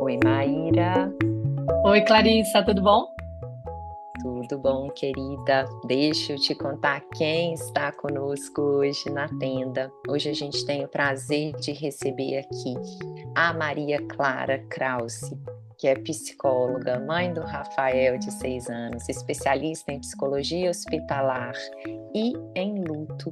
Oi, Maíra. Oi, Clarissa, tudo bom? Tudo bom, querida? Deixa eu te contar quem está conosco hoje na tenda. Hoje a gente tem o prazer de receber aqui a Maria Clara Krause, que é psicóloga, mãe do Rafael, de 6 anos, especialista em psicologia hospitalar e em luto.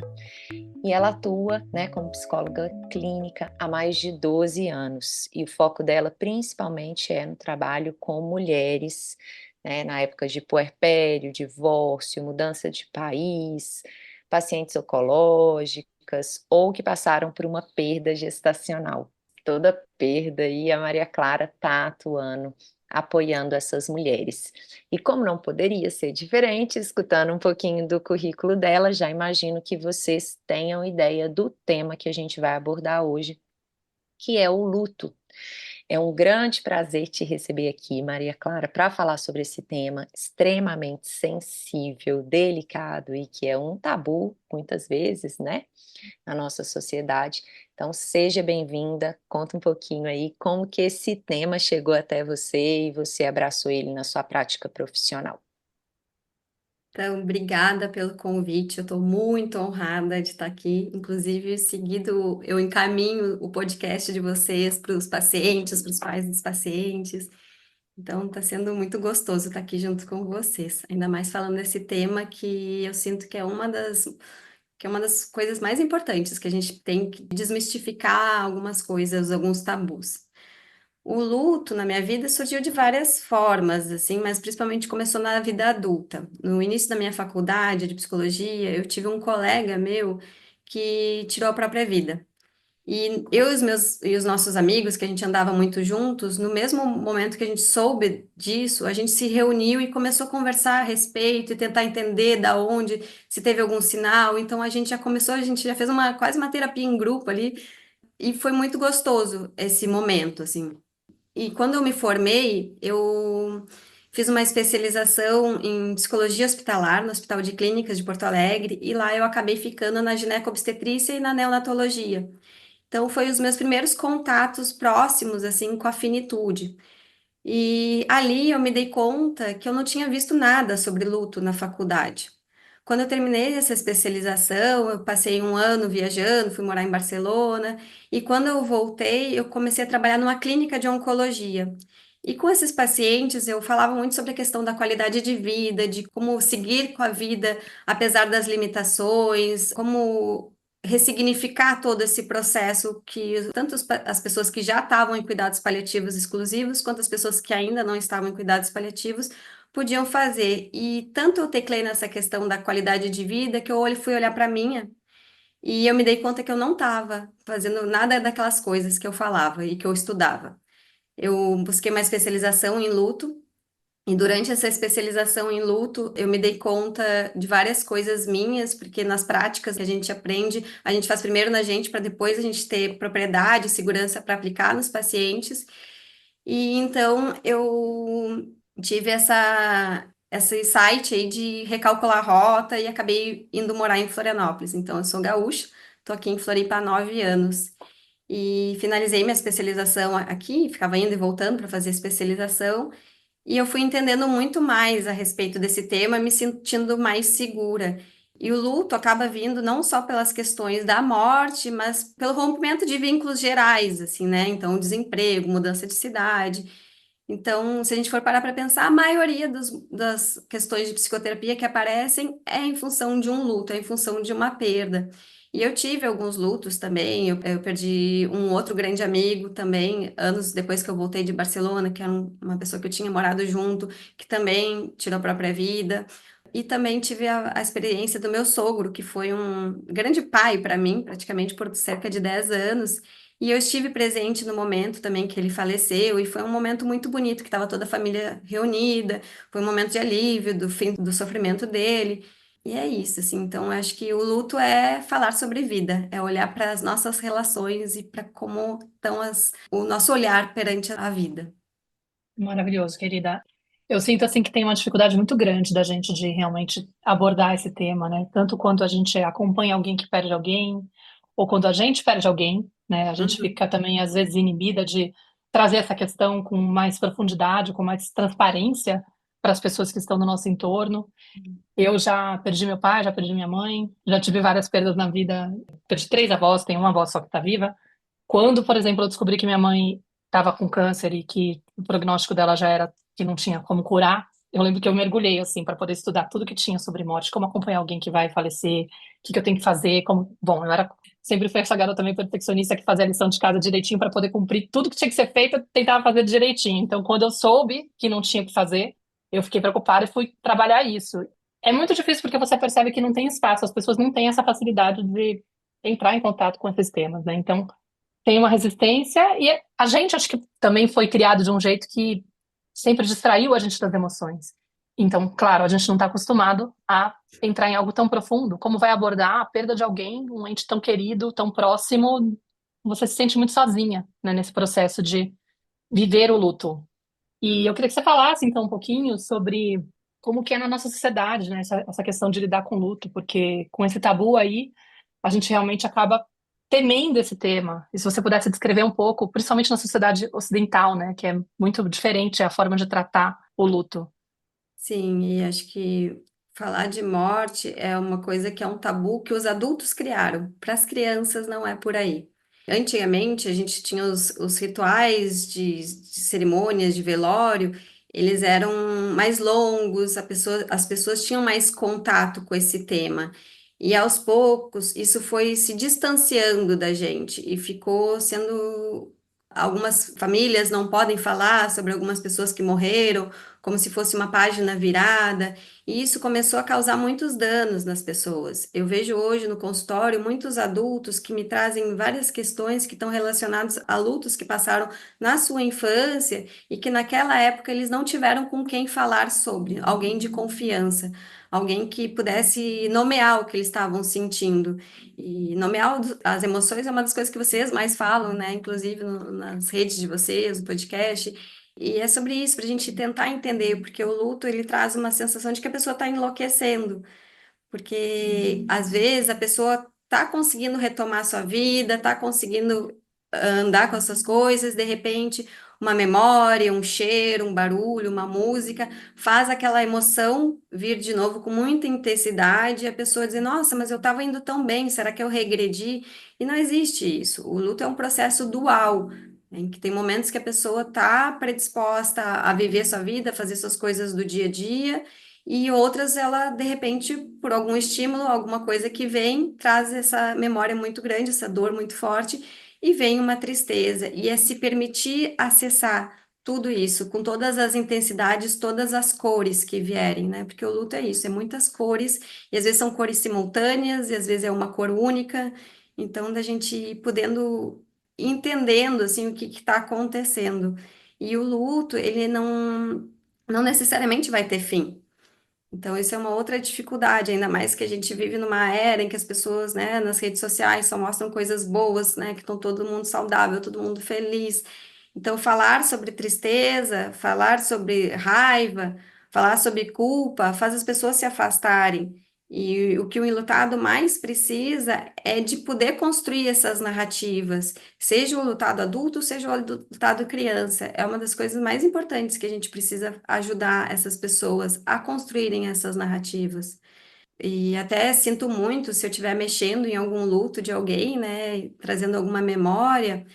E ela atua, né, como psicóloga clínica há mais de 12 anos. E o foco dela principalmente é no trabalho com mulheres, né, na época de puerpério, divórcio, mudança de país, pacientes oncológicas ou que passaram por uma perda gestacional. Toda perda, e a Maria Clara está atuando, apoiando essas mulheres. E como não poderia ser diferente, escutando um pouquinho do currículo dela, já imagino que vocês tenham ideia do tema que a gente vai abordar hoje, que é o luto. É um grande prazer te receber aqui, Maria Clara, para falar sobre esse tema extremamente sensível, delicado e que é um tabu, muitas vezes, né, na nossa sociedade. Então, seja bem-vinda, conta um pouquinho aí como que esse tema chegou até você e você abraçou ele na sua prática profissional. Então, obrigada pelo convite. Eu estou muito honrada de estar aqui. Inclusive, seguido, eu encaminho o podcast de vocês para os pacientes, para os pais dos pacientes. Então, está sendo muito gostoso estar aqui junto com vocês. Ainda mais falando desse tema que eu sinto que é uma das coisas mais importantes, que a gente tem que desmistificar algumas coisas, alguns tabus. O luto na minha vida surgiu de várias formas, assim, mas principalmente começou na vida adulta. No início da minha faculdade de psicologia, eu tive um colega meu que tirou a própria vida. E eu e os nossos amigos, que a gente andava muito juntos, no mesmo momento que a gente soube disso, a gente se reuniu e começou a conversar a respeito e tentar entender da onde, se teve algum sinal. Então a gente já fez quase uma terapia em grupo ali, e foi muito gostoso esse momento, assim. E quando eu me formei, eu fiz uma especialização em psicologia hospitalar no Hospital de Clínicas de Porto Alegre, e lá eu acabei ficando na ginecobstetrícia e na neonatologia. Então, foi os meus primeiros contatos próximos, assim, com a finitude. E ali eu me dei conta que eu não tinha visto nada sobre luto na faculdade. Quando eu terminei essa especialização, eu passei um ano viajando, fui morar em Barcelona, e quando eu voltei, eu comecei a trabalhar numa clínica de oncologia. E com esses pacientes, eu falava muito sobre a questão da qualidade de vida, de como seguir com a vida apesar das limitações, como ressignificar todo esse processo que tanto as pessoas que já estavam em cuidados paliativos exclusivos, quanto as pessoas que ainda não estavam em cuidados paliativos podiam fazer. E tanto eu teclei nessa questão da qualidade de vida que fui olhar para a minha e eu me dei conta que eu não estava fazendo nada daquelas coisas que eu falava e que eu estudava. Eu busquei uma especialização em luto. E durante essa especialização em luto, eu me dei conta de várias coisas minhas, porque nas práticas que a gente aprende, a gente faz primeiro na gente para depois a gente ter propriedade e segurança para aplicar nos pacientes. E então eu tive esse insight aí de recalcular a rota e acabei indo morar em Florianópolis. Então eu sou gaúcha, estou aqui em Floripa há 9 anos. E finalizei minha especialização aqui, ficava indo e voltando para fazer a especialização. E eu fui entendendo muito mais a respeito desse tema, me sentindo mais segura. E o luto acaba vindo não só pelas questões da morte, mas pelo rompimento de vínculos gerais, assim, né? Então, desemprego, mudança de cidade. Então, se a gente for parar para pensar, a maioria das questões de psicoterapia que aparecem é em função de um luto, é em função de uma perda. E eu tive alguns lutos também, eu perdi um outro grande amigo também, anos depois que eu voltei de Barcelona, que era uma pessoa que eu tinha morado junto, que também tirou a própria vida. E também tive a experiência do meu sogro, que foi um grande pai para mim, praticamente por cerca de 10 anos. E eu estive presente no momento também que ele faleceu, e foi um momento muito bonito, que estava toda a família reunida, foi um momento de alívio do fim do sofrimento dele. E é isso, assim. Então, eu acho que o luto é falar sobre vida, é olhar para as nossas relações e para como estão o nosso olhar perante a vida. Maravilhoso, querida. Eu sinto assim que tem uma dificuldade muito grande da gente de realmente abordar esse tema, né? Tanto quando a gente acompanha alguém que perde alguém, ou quando a gente perde alguém, né? A gente Uhum. fica também às vezes inibida de trazer essa questão com mais profundidade, com mais transparência para as pessoas que estão no nosso entorno. Eu já perdi meu pai, já perdi minha mãe, já tive várias perdas na vida. Perdi três avós, tenho uma avó só que está viva. Quando, por exemplo, eu descobri que minha mãe estava com câncer e que o prognóstico dela já era que não tinha como curar, eu lembro que eu mergulhei assim para poder estudar tudo que tinha sobre morte, como acompanhar alguém que vai falecer, o que que eu tenho que fazer, como, bom, eu era sempre fui essa garota também perfeccionista que fazia a lição de casa direitinho para poder cumprir tudo que tinha que ser feito, eu tentava fazer direitinho. Então, quando eu soube que não tinha o que fazer, eu fiquei preocupada e fui trabalhar isso. É muito difícil porque você percebe que não tem espaço, as pessoas não têm essa facilidade de entrar em contato com esses temas, né? Então, tem uma resistência e a gente acho que também foi criado de um jeito que sempre distraiu a gente das emoções. Então, claro, a gente não está acostumado a entrar em algo tão profundo. Como vai abordar a perda de alguém, um ente tão querido, tão próximo? Você se sente muito sozinha, né, nesse processo de viver o luto. E eu queria que você falasse, então, um pouquinho sobre como que é na nossa sociedade, né, essa questão de lidar com luto, porque com esse tabu aí, a gente realmente acaba temendo esse tema. E se você pudesse descrever um pouco, principalmente na sociedade ocidental, né, que é muito diferente a forma de tratar o luto. Sim, e acho que falar de morte é uma coisa que é um tabu que os adultos criaram. Para as crianças não é por aí. Antigamente a gente tinha os rituais de cerimônias de velório, eles eram mais longos, as pessoas tinham mais contato com esse tema. E aos poucos isso foi se distanciando da gente e ficou sendo. Algumas famílias não podem falar sobre algumas pessoas que morreram como se fosse uma página virada, e isso começou a causar muitos danos nas pessoas. Eu vejo hoje no consultório muitos adultos que me trazem várias questões que estão relacionadas a lutos que passaram na sua infância e que naquela época eles não tiveram com quem falar sobre, alguém de confiança. Alguém que pudesse nomear o que eles estavam sentindo. E nomear as emoções é uma das coisas que vocês mais falam, né? Inclusive nas redes de vocês, no podcast. E é sobre isso, para a gente tentar entender, porque o luto ele traz uma sensação de que a pessoa está enlouquecendo, porque às vezes a pessoa está conseguindo retomar sua vida, está conseguindo andar com as suas coisas, de repente uma memória, um cheiro, um barulho, uma música faz aquela emoção vir de novo com muita intensidade, e a pessoa diz, nossa, mas eu estava indo tão bem, será que eu regredi? E não existe isso. O luto é um processo dual, em que tem momentos que a pessoa está predisposta a viver sua vida, a fazer suas coisas do dia a dia, e outras ela, de repente, por algum estímulo, alguma coisa que vem, traz essa memória muito grande, essa dor muito forte, e vem uma tristeza. E é se permitir acessar tudo isso, com todas as intensidades, todas as cores que vierem, né? Porque o luto é isso, é muitas cores, e às vezes são cores simultâneas, e às vezes é uma cor única. Então, da gente ir podendo, entendendo, assim, o que está acontecendo. E o luto, ele não necessariamente vai ter fim. Então, isso é uma outra dificuldade, ainda mais que a gente vive numa era em que as pessoas, né, nas redes sociais só mostram coisas boas, né, que estão todo mundo saudável, todo mundo feliz. Então, falar sobre tristeza, falar sobre raiva, falar sobre culpa, faz as pessoas se afastarem. E o que o enlutado mais precisa é de poder construir essas narrativas, seja o lutado adulto, seja o lutado criança. É uma das coisas mais importantes que a gente precisa ajudar essas pessoas a construírem essas narrativas. E até sinto muito se eu estiver mexendo em algum luto de alguém, né, trazendo alguma memória,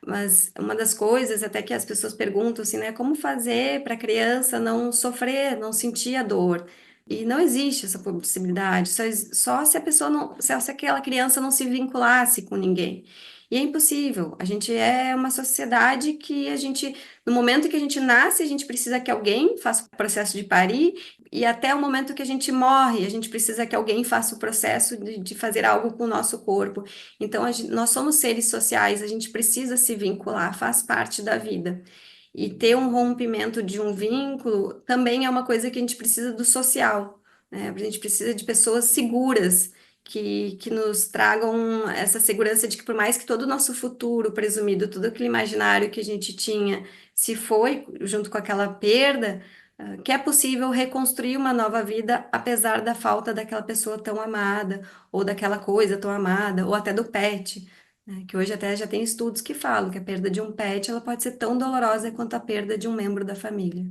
mas uma das coisas até que as pessoas perguntam assim, né, como fazer para a criança não sofrer, não sentir a dor? E não existe essa possibilidade, só se a pessoa não, se aquela criança não se vinculasse com ninguém. E é impossível. A gente é uma sociedade que a gente, no momento que a gente nasce, a gente precisa que alguém faça o processo de parir, e até o momento que a gente morre, a gente precisa que alguém faça o processo de fazer algo com o nosso corpo. Então, nós somos seres sociais, a gente precisa se vincular, faz parte da vida. E ter um rompimento de um vínculo também é uma coisa que a gente precisa do social, né? A gente precisa de pessoas seguras. Que nos tragam essa segurança de que, por mais que todo o nosso futuro presumido, todo aquele imaginário que a gente tinha se foi junto com aquela perda, que é possível reconstruir uma nova vida apesar da falta daquela pessoa tão amada, ou daquela coisa tão amada, ou até do pet, né? Que hoje até já tem estudos que falam que a perda de um pet ela pode ser tão dolorosa quanto a perda de um membro da família.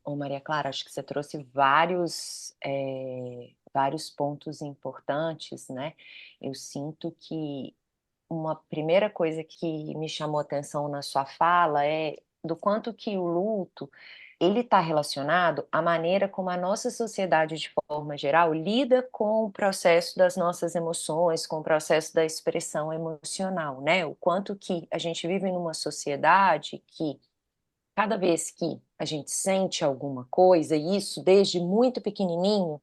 Ô Maria Clara, acho que você trouxe vários pontos importantes, né? Eu sinto que uma primeira coisa que me chamou atenção na sua fala é do quanto que o luto ele está relacionado à maneira como a nossa sociedade, de forma geral, lida com o processo das nossas emoções, com o processo da expressão emocional, né? O quanto que a gente vive numa sociedade que cada vez que a gente sente alguma coisa, e isso desde muito pequenininho,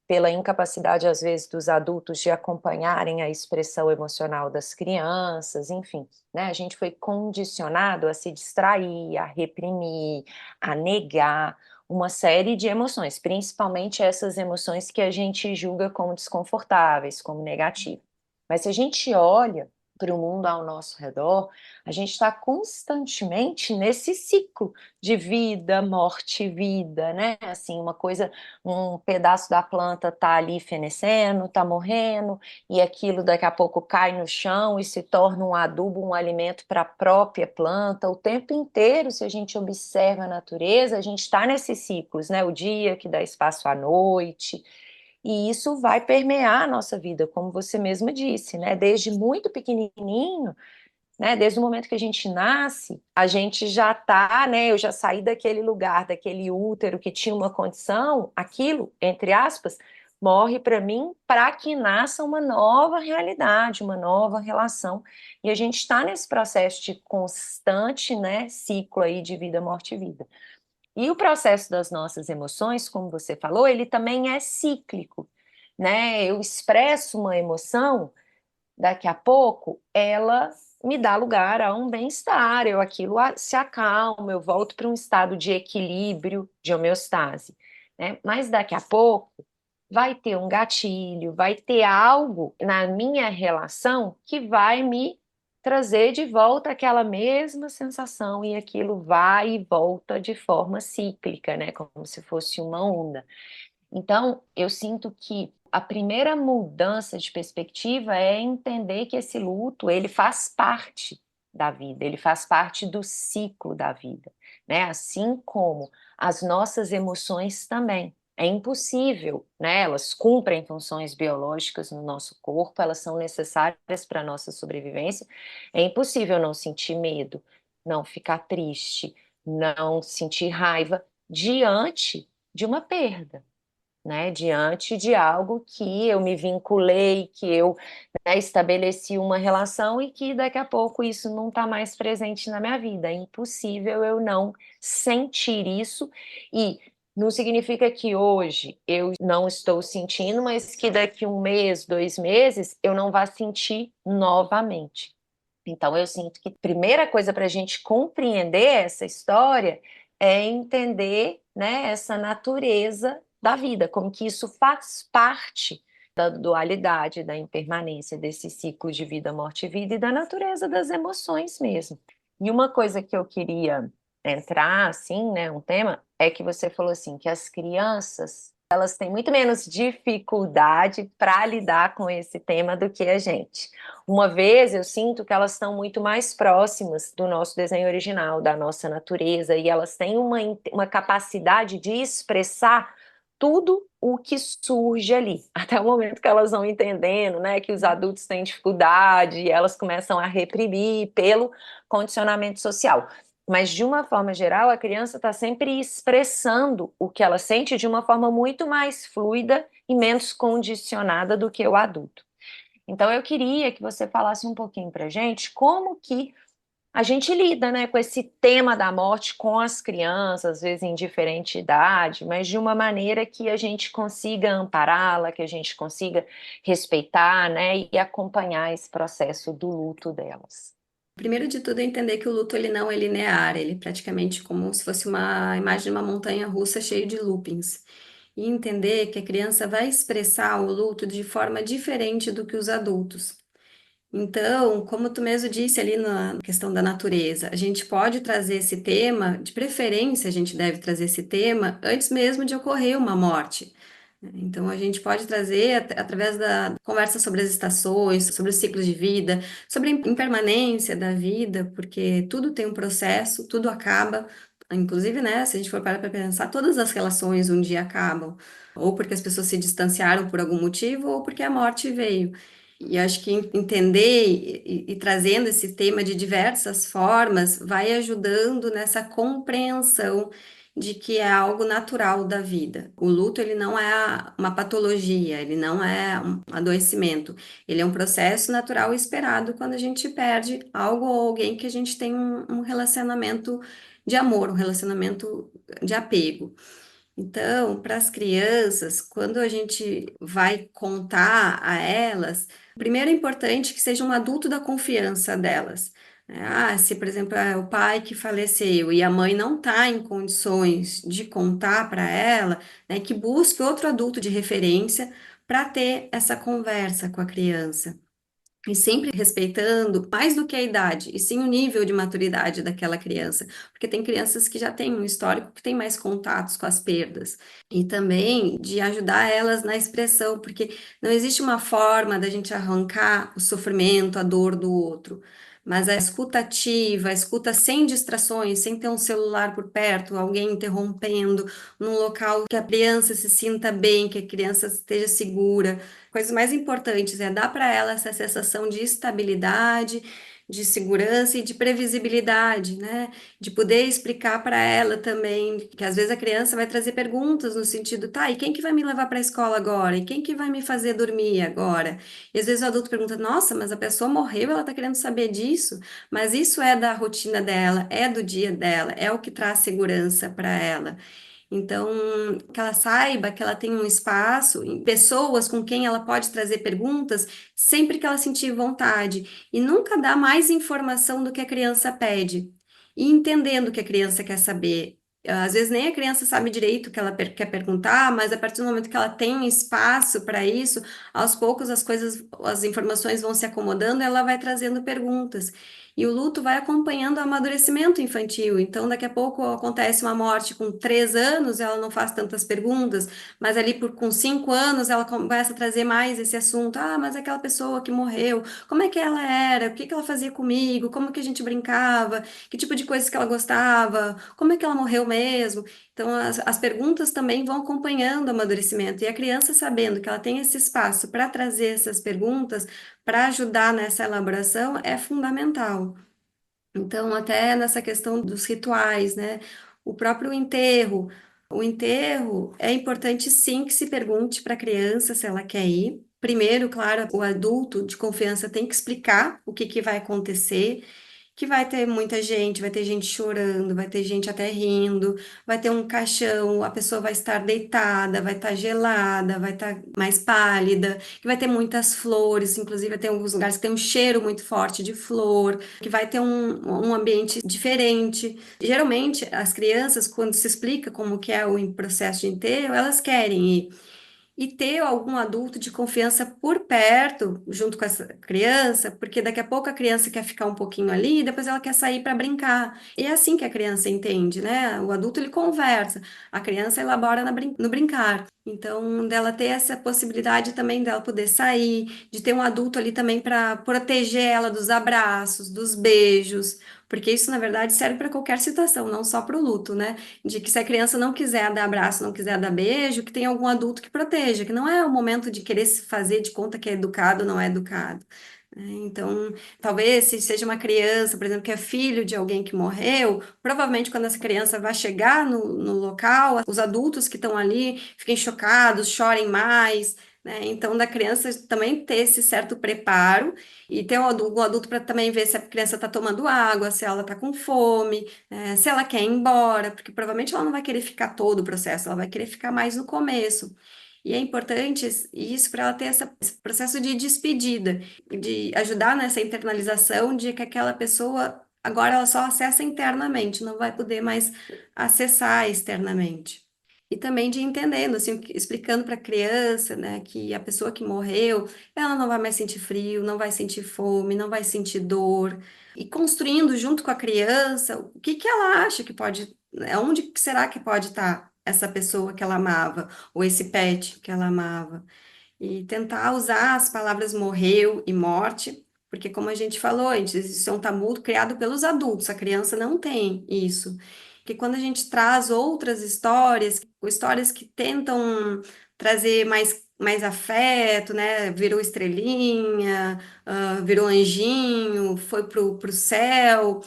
pela incapacidade, às vezes, dos adultos de acompanharem a expressão emocional das crianças, enfim, né? A gente foi condicionado a se distrair, a reprimir, a negar uma série de emoções, principalmente essas emoções que a gente julga como desconfortáveis, como negativas. Mas se a gente olha para o mundo ao nosso redor, a gente está constantemente nesse ciclo de vida, morte, vida, né? Assim, uma coisa, um pedaço da planta tá ali fenecendo, tá morrendo, e aquilo daqui a pouco cai no chão e se torna um adubo, um alimento para a própria planta. O tempo inteiro, se a gente observa a natureza, a gente está nesses ciclos, né? O dia que dá espaço à noite. E isso vai permear a nossa vida, como você mesma disse, né? Desde muito pequenininho, né? Desde o momento que a gente nasce, a gente já tá, né? Eu já saí daquele lugar, daquele útero que tinha uma condição, aquilo, entre aspas, morre para mim para que nasça uma nova realidade, uma nova relação. E a gente está nesse processo de constante, né, ciclo aí de vida, morte e vida. E o processo das nossas emoções, como você falou, ele também é cíclico, né? Eu expresso uma emoção, daqui a pouco ela me dá lugar a um bem-estar, se acalma, eu volto para um estado de equilíbrio, de homeostase, né? Mas daqui a pouco vai ter um gatilho, vai ter algo na minha relação que vai me trazer de volta aquela mesma sensação e aquilo vai e volta de forma cíclica, né? Como se fosse uma onda. Então, eu sinto que a primeira mudança de perspectiva é entender que esse luto, ele faz parte da vida, ele faz parte do ciclo da vida, né? Assim como as nossas emoções também. É impossível, né? Elas cumprem funções biológicas no nosso corpo, elas são necessárias para a nossa sobrevivência. É impossível não sentir medo, não ficar triste, não sentir raiva diante de uma perda, né, diante de algo que eu me vinculei, que eu, né, estabeleci uma relação e que daqui a pouco isso não está mais presente na minha vida. É impossível eu não sentir isso e não significa que hoje eu não estou sentindo, mas que daqui um mês, 2 meses, eu não vá sentir novamente. Então, eu sinto que a primeira coisa para a gente compreender essa história é entender, né, essa natureza da vida, como que isso faz parte da dualidade, da impermanência desse ciclo de vida, morte e vida e da natureza das emoções mesmo. E uma coisa que eu queria entrar, assim, né, um tema, é que você falou assim, que as crianças, elas têm muito menos dificuldade para lidar com esse tema do que a gente. Uma vez eu sinto que elas estão muito mais próximas do nosso desenho original, da nossa natureza, e elas têm uma capacidade de expressar tudo o que surge ali, até o momento que elas vão entendendo, né, que os adultos têm dificuldade e elas começam a reprimir pelo condicionamento social. Mas, de uma forma geral, a criança está sempre expressando o que ela sente de uma forma muito mais fluida e menos condicionada do que o adulto. Então, eu queria que você falasse um pouquinho para a gente como que a gente lida, né, com esse tema da morte com as crianças, às vezes em diferente idade, mas de uma maneira que a gente consiga ampará-la, que a gente consiga respeitar, né, e acompanhar esse processo do luto delas. Primeiro de tudo é entender que o luto ele não é linear, ele é praticamente como se fosse uma imagem de uma montanha russa cheia de loopings. E entender que a criança vai expressar o luto de forma diferente do que os adultos. Então, como tu mesmo disse ali na questão da natureza, a gente pode trazer esse tema, de preferência, a gente deve trazer esse tema antes mesmo de ocorrer uma morte. Então, a gente pode trazer, através da conversa sobre as estações, sobre os ciclos de vida, sobre a impermanência da vida, porque tudo tem um processo, tudo acaba. Inclusive, né, se a gente for parar para pensar, todas as relações um dia acabam, ou porque as pessoas se distanciaram por algum motivo, ou porque a morte veio. E acho que entender e trazendo esse tema de diversas formas vai ajudando nessa compreensão de que é algo natural da vida. O luto, ele não é uma patologia, ele não é um adoecimento, ele é um processo natural e esperado quando a gente perde algo ou alguém que a gente tem um relacionamento de amor, um relacionamento de apego. Então, para as crianças, quando a gente vai contar a elas, primeiro é importante que seja um adulto da confiança delas. Se, por exemplo, é o pai que faleceu e a mãe não está em condições de contar para ela, né, que busque outro adulto de referência para ter essa conversa com a criança. E sempre respeitando mais do que a idade, e sim o nível de maturidade daquela criança, porque tem crianças que já têm um histórico que tem mais contatos com as perdas, e também de ajudar elas na expressão, porque não existe uma forma da gente arrancar o sofrimento, a dor do outro, mas a escuta ativa, a escuta sem distrações, sem ter um celular por perto, alguém interrompendo, num local que a criança se sinta bem, que a criança esteja segura. Coisas mais importantes é dar para ela essa sensação de estabilidade, de segurança e de previsibilidade, né? De poder explicar para ela também, que às vezes a criança vai trazer perguntas no sentido, tá, e quem que vai me levar para a escola agora? E quem que vai me fazer dormir agora? E às vezes o adulto pergunta, nossa, mas a pessoa morreu, ela está querendo saber disso, mas isso é da rotina dela, é do dia dela, é o que traz segurança para ela. Então, que ela saiba que ela tem um espaço, pessoas com quem ela pode trazer perguntas sempre que ela sentir vontade. E nunca dá mais informação do que a criança pede. E entendendo o que a criança quer saber. Às vezes nem a criança sabe direito o que ela quer perguntar, mas a partir do momento que ela tem um espaço para isso, aos poucos as coisas, as informações vão se acomodando, e ela vai trazendo perguntas. E o luto vai acompanhando o amadurecimento infantil. Então, daqui a pouco acontece uma morte com 3 anos, ela não faz tantas perguntas, mas ali com 5 anos ela começa a trazer mais esse assunto. Ah, mas aquela pessoa que morreu, como é que ela era? O que que ela fazia comigo? Como que a gente brincava? Que tipo de coisas que ela gostava? Como é que ela morreu mesmo? Então, as perguntas também vão acompanhando o amadurecimento. E a criança sabendo que ela tem esse espaço para trazer essas perguntas, para ajudar nessa elaboração, é fundamental. Então, até nessa questão dos rituais, né? O próprio enterro. O enterro é importante sim que se pergunte para a criança se ela quer ir. Primeiro, claro, o adulto de confiança tem que explicar o que que vai acontecer, que vai ter muita gente, vai ter gente chorando, vai ter gente até rindo, vai ter um caixão, a pessoa vai estar deitada, vai estar gelada, vai estar mais pálida, que vai ter muitas flores, inclusive tem alguns lugares que tem um cheiro muito forte de flor, que vai ter um ambiente diferente. Geralmente, as crianças, quando se explica como que é o processo de enterro, elas querem ir e ter algum adulto de confiança por perto, junto com essa criança, porque daqui a pouco a criança quer ficar um pouquinho ali e depois ela quer sair para brincar. E é assim que a criança entende, né? O adulto ele conversa, a criança elabora no brincar. Então, dela ter essa possibilidade também dela poder sair, de ter um adulto ali também para proteger ela dos abraços, dos beijos, porque isso, na verdade, serve para qualquer situação, não só para o luto, né? De que se a criança não quiser dar abraço, não quiser dar beijo, que tem algum adulto que proteja, que não é o momento de querer se fazer de conta que é educado ou não é educado. Então, talvez se seja uma criança, por exemplo, que é filho de alguém que morreu, provavelmente quando essa criança vai chegar no local, os adultos que estão ali fiquem chocados, chorem mais, né? Então, da criança também ter esse certo preparo e ter um adulto para também ver se a criança está tomando água, se ela está com fome, se ela quer ir embora, porque provavelmente ela não vai querer ficar todo o processo, ela vai querer ficar mais no começo. E é importante isso para ela ter esse processo de despedida, de ajudar nessa internalização de que aquela pessoa agora ela só acessa internamente, não vai poder mais acessar externamente. E também de entendendo, assim, explicando para a criança, né, que a pessoa que morreu, ela não vai mais sentir frio, não vai sentir fome, não vai sentir dor. E construindo junto com a criança o que que ela acha que pode, né, onde que será que pode estar essa pessoa que ela amava, ou esse pet que ela amava. E tentar usar as palavras morreu e morte, porque como a gente falou antes, isso é um tabu criado pelos adultos, a criança não tem isso. Porque quando a gente traz outras histórias, histórias que tentam trazer mais afeto, né? Virou estrelinha, virou anjinho, foi pro céu.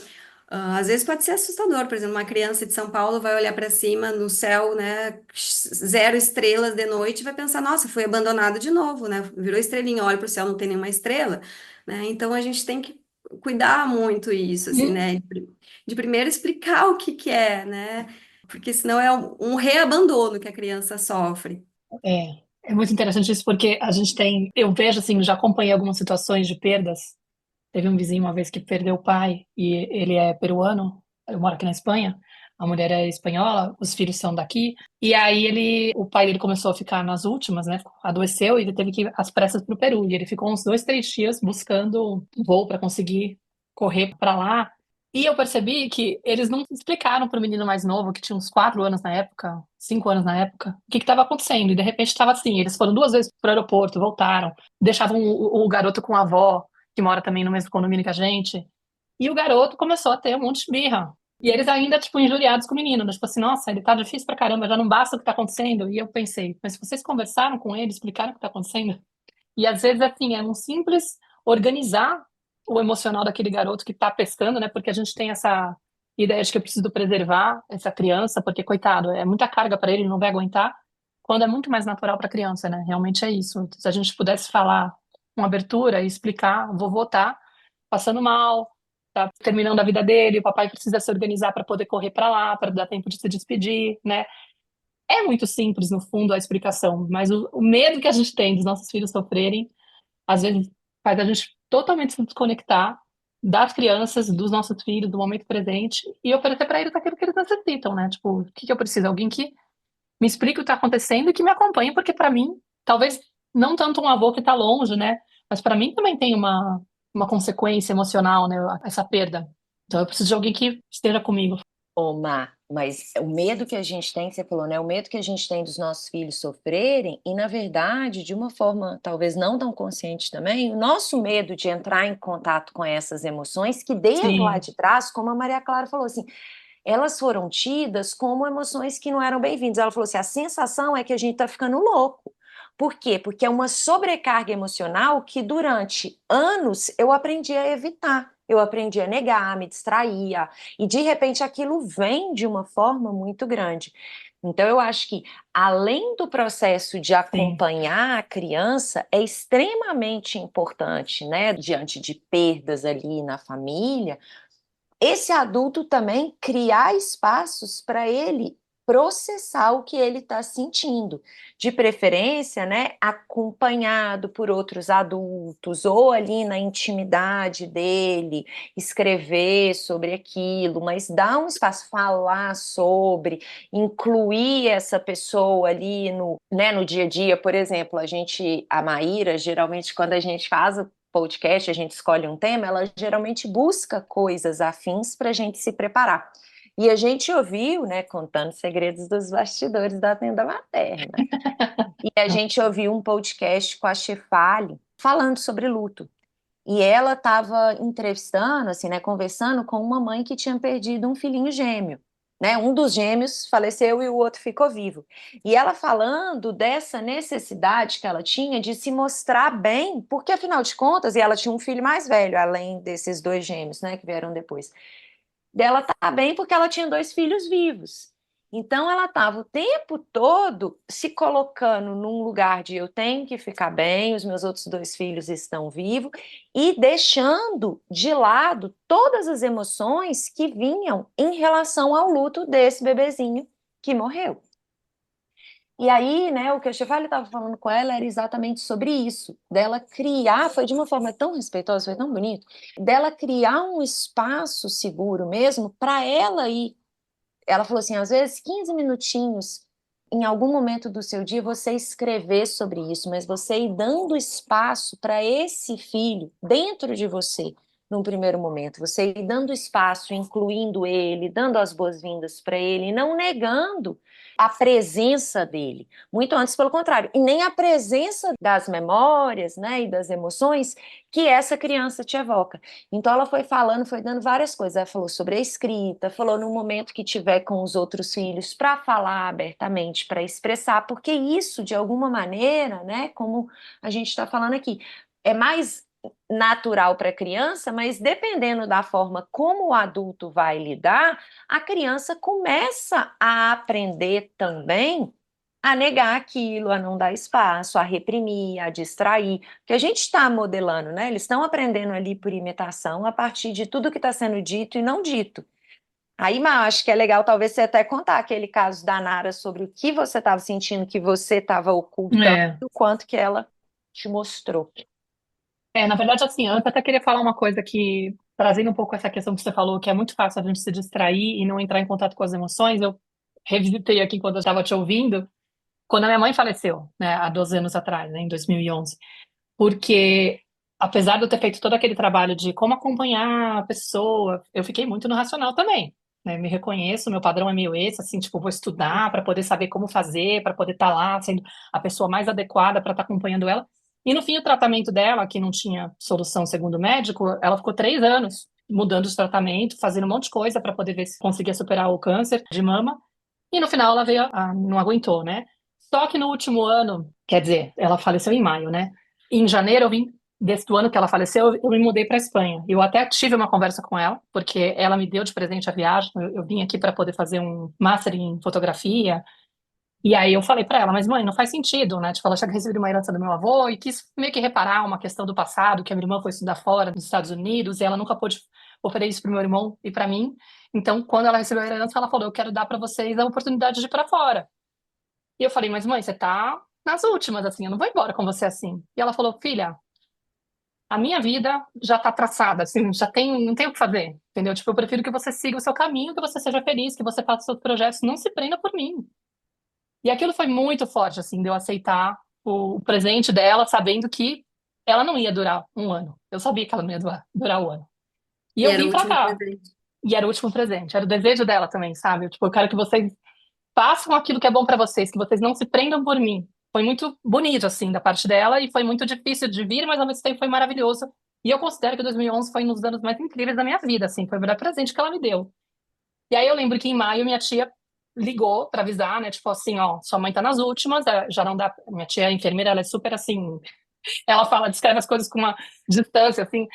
Às vezes pode ser assustador, por exemplo, uma criança de São Paulo vai olhar para cima no céu, né, 0 estrelas de noite e vai pensar, nossa, fui abandonado de novo, né? Virou estrelinha, olha para o céu, não tem nenhuma estrela, né? Então a gente tem que cuidar muito isso, assim, Hum. né? De primeiro explicar o que que é, né? Porque senão é um reabandono que a criança sofre. É muito interessante isso, porque a gente tem, eu vejo assim, já acompanhei algumas situações de perdas. Teve um vizinho uma vez que perdeu o pai e ele é peruano, eu moro aqui na Espanha, a mulher é espanhola, os filhos são daqui, e aí o pai dele começou a ficar nas últimas, né, adoeceu e ele teve que ir às pressas para o Peru, e ele ficou uns 2, 3 dias buscando voo para conseguir correr para lá, e eu percebi que eles não explicaram para o menino mais novo, que tinha uns 4 anos na época, 5 anos na época, o que estava acontecendo, e de repente estava assim, eles foram 2 vezes para o aeroporto, voltaram, deixavam o garoto com a avó, que mora também no mesmo condomínio que a gente. E o garoto começou a ter um monte de birra. E eles ainda, tipo, injuriados com o menino. Tipo assim, nossa, ele tá difícil pra caramba, já não basta o que tá acontecendo. E eu pensei, mas vocês conversaram com ele, explicaram o que tá acontecendo? E às vezes, assim, é um simples organizar o emocional daquele garoto que tá pescando, né? Porque a gente tem essa ideia de que eu preciso preservar essa criança, porque, coitado, é muita carga para ele, ele não vai aguentar, quando é muito mais natural para a criança, né? Realmente é isso. Se a gente pudesse falar com abertura e explicar, o vovô tá passando mal, tá terminando a vida dele, o papai precisa se organizar para poder correr para lá, para dar tempo de se despedir, né? É muito simples, no fundo, a explicação, mas o medo que a gente tem dos nossos filhos sofrerem, às vezes faz a gente totalmente se desconectar das crianças, dos nossos filhos, do momento presente e oferecer para eles aquilo que eles necessitam, né? Tipo, o que que eu preciso? Alguém que me explique o que está acontecendo e que me acompanhe, porque para mim, talvez não tanto um avô que está longe, né? Mas para mim também tem uma consequência emocional, né? Essa perda. Então eu preciso de alguém que esteja comigo. Ô, Mar, mas o medo que a gente tem, que você falou, né? O medo que a gente tem dos nossos filhos sofrerem, e na verdade, de uma forma talvez não tão consciente também, o nosso medo de entrar em contato com essas emoções, que desde lá Sim, de trás, como a Maria Clara falou assim, elas foram tidas como emoções que não eram bem-vindas. Ela falou assim: a sensação é que a gente está ficando louco. Por quê? Porque é uma sobrecarga emocional que durante anos eu aprendi a evitar. Eu aprendi a negar, a me distrair, e de repente aquilo vem de uma forma muito grande. Então, eu acho que, além do processo de sim. acompanhar a criança, é extremamente importante, né, diante de perdas ali na família, esse adulto também criar espaços para ele processar o que ele está sentindo, de preferência, né, acompanhado por outros adultos ou ali na intimidade dele, escrever sobre aquilo, mas dar um espaço, falar sobre, incluir essa pessoa ali no, né, no dia a dia. Por exemplo, a Maíra, geralmente quando a gente faz podcast, a gente escolhe um tema, ela geralmente busca coisas afins para a gente se preparar. E a gente ouviu, né, contando segredos dos bastidores da tenda materna. E a gente ouviu um podcast com a Chefali falando sobre luto. E ela estava entrevistando, assim, né, conversando com uma mãe que tinha perdido um filhinho gêmeo, né? Um dos gêmeos faleceu e o outro ficou vivo. E ela falando dessa necessidade que ela tinha de se mostrar bem, porque afinal de contas, e ela tinha um filho mais velho, além desses dois gêmeos, né, que vieram depois dela tá bem porque ela tinha dois filhos vivos. Então ela estava o tempo todo se colocando num lugar de eu tenho que ficar bem, os meus outros dois filhos estão vivos, e deixando de lado todas as emoções que vinham em relação ao luto desse bebezinho que morreu. E aí, né, o que a Chefali estava falando com ela era exatamente sobre isso, dela criar, foi de uma forma tão respeitosa, foi tão bonito, dela criar um espaço seguro mesmo para ela ir. Ela falou assim, às vezes 15 minutinhos em algum momento do seu dia, você escrever sobre isso, mas você ir dando espaço para esse filho dentro de você, num primeiro momento. Você ir dando espaço, incluindo ele, dando as boas-vindas para ele, não negando a presença dele. Muito antes, pelo contrário. E nem a presença das memórias, né, e das emoções que essa criança te evoca. Então ela foi falando, foi dando várias coisas. Ela falou sobre a escrita, falou no momento que tiver com os outros filhos para falar abertamente, para expressar, porque isso, de alguma maneira, né, como a gente está falando aqui, é mais natural para a criança, mas dependendo da forma como o adulto vai lidar, a criança começa a aprender também a negar aquilo, a não dar espaço, a reprimir, a distrair, que a gente está modelando, né? Eles estão aprendendo ali por imitação a partir de tudo que está sendo dito e não dito. Aí, Má, acho que é legal talvez você até contar aquele caso da Nara sobre o que você estava sentindo, que você estava ocultando, É. o quanto que ela te mostrou. Na verdade, assim, antes até queria falar uma coisa que, trazendo um pouco essa questão que você falou, que é muito fácil a gente se distrair e não entrar em contato com as emoções. Eu revisitei aqui quando eu estava te ouvindo, quando a minha mãe faleceu, né, há 12 anos atrás, né, em 2011. Porque, apesar de eu ter feito todo aquele trabalho de como acompanhar a pessoa, eu fiquei muito no racional também. Né? Me reconheço, meu padrão é meio esse, assim, tipo, vou estudar para poder saber como fazer, para poder estar lá, sendo a pessoa mais adequada para estar acompanhando ela. E no fim, o tratamento dela, que não tinha solução segundo o médico, ela ficou 3 anos mudando de tratamento, fazendo um monte de coisa para poder ver se conseguia superar o câncer de mama. E no final ela veio, não aguentou, né? Só que no último ano, quer dizer, ela faleceu em maio, né? Em janeiro, desse ano que ela faleceu, eu me mudei para a Espanha. Eu até tive uma conversa com ela, porque ela me deu de presente a viagem. Eu vim aqui para poder fazer um master em fotografia. E aí eu falei para ela, mas mãe, não faz sentido, né? Tipo, ela tinha recebido uma herança do meu avô e quis meio que reparar uma questão do passado, que a minha irmã foi estudar fora, nos Estados Unidos, e ela nunca pôde oferecer isso para o meu irmão e para mim. Então, quando ela recebeu a herança, ela falou, eu quero dar para vocês a oportunidade de ir para fora. E eu falei, mas mãe, você tá nas últimas, assim, eu não vou embora com você assim. E ela falou, filha, a minha vida já tá traçada, assim, já tem, não tem o que fazer, entendeu? Tipo, eu prefiro que você siga o seu caminho, que você seja feliz, que você faça seus projetos, não se prenda por mim. E aquilo foi muito forte, assim, de eu aceitar o presente dela, sabendo que ela não ia durar um ano. Eu sabia que ela não ia durar o ano. E E eu era o vim pra último cá. presente. E era o último presente, era o desejo dela também, sabe? Tipo, eu quero que vocês façam aquilo que é bom pra vocês, que vocês não se prendam por mim. Foi muito bonito, assim, da parte dela, e foi muito difícil de vir, mas ao mesmo tempo foi maravilhoso. E eu considero que 2011 foi um dos anos mais incríveis da minha vida, assim, foi o melhor presente que ela me deu. E aí eu lembro que em maio minha tia ligou pra avisar, né, tipo assim, ó, sua mãe tá nas últimas, já não dá. Minha tia é enfermeira, ela é super assim, ela fala, descreve as coisas com uma distância, assim.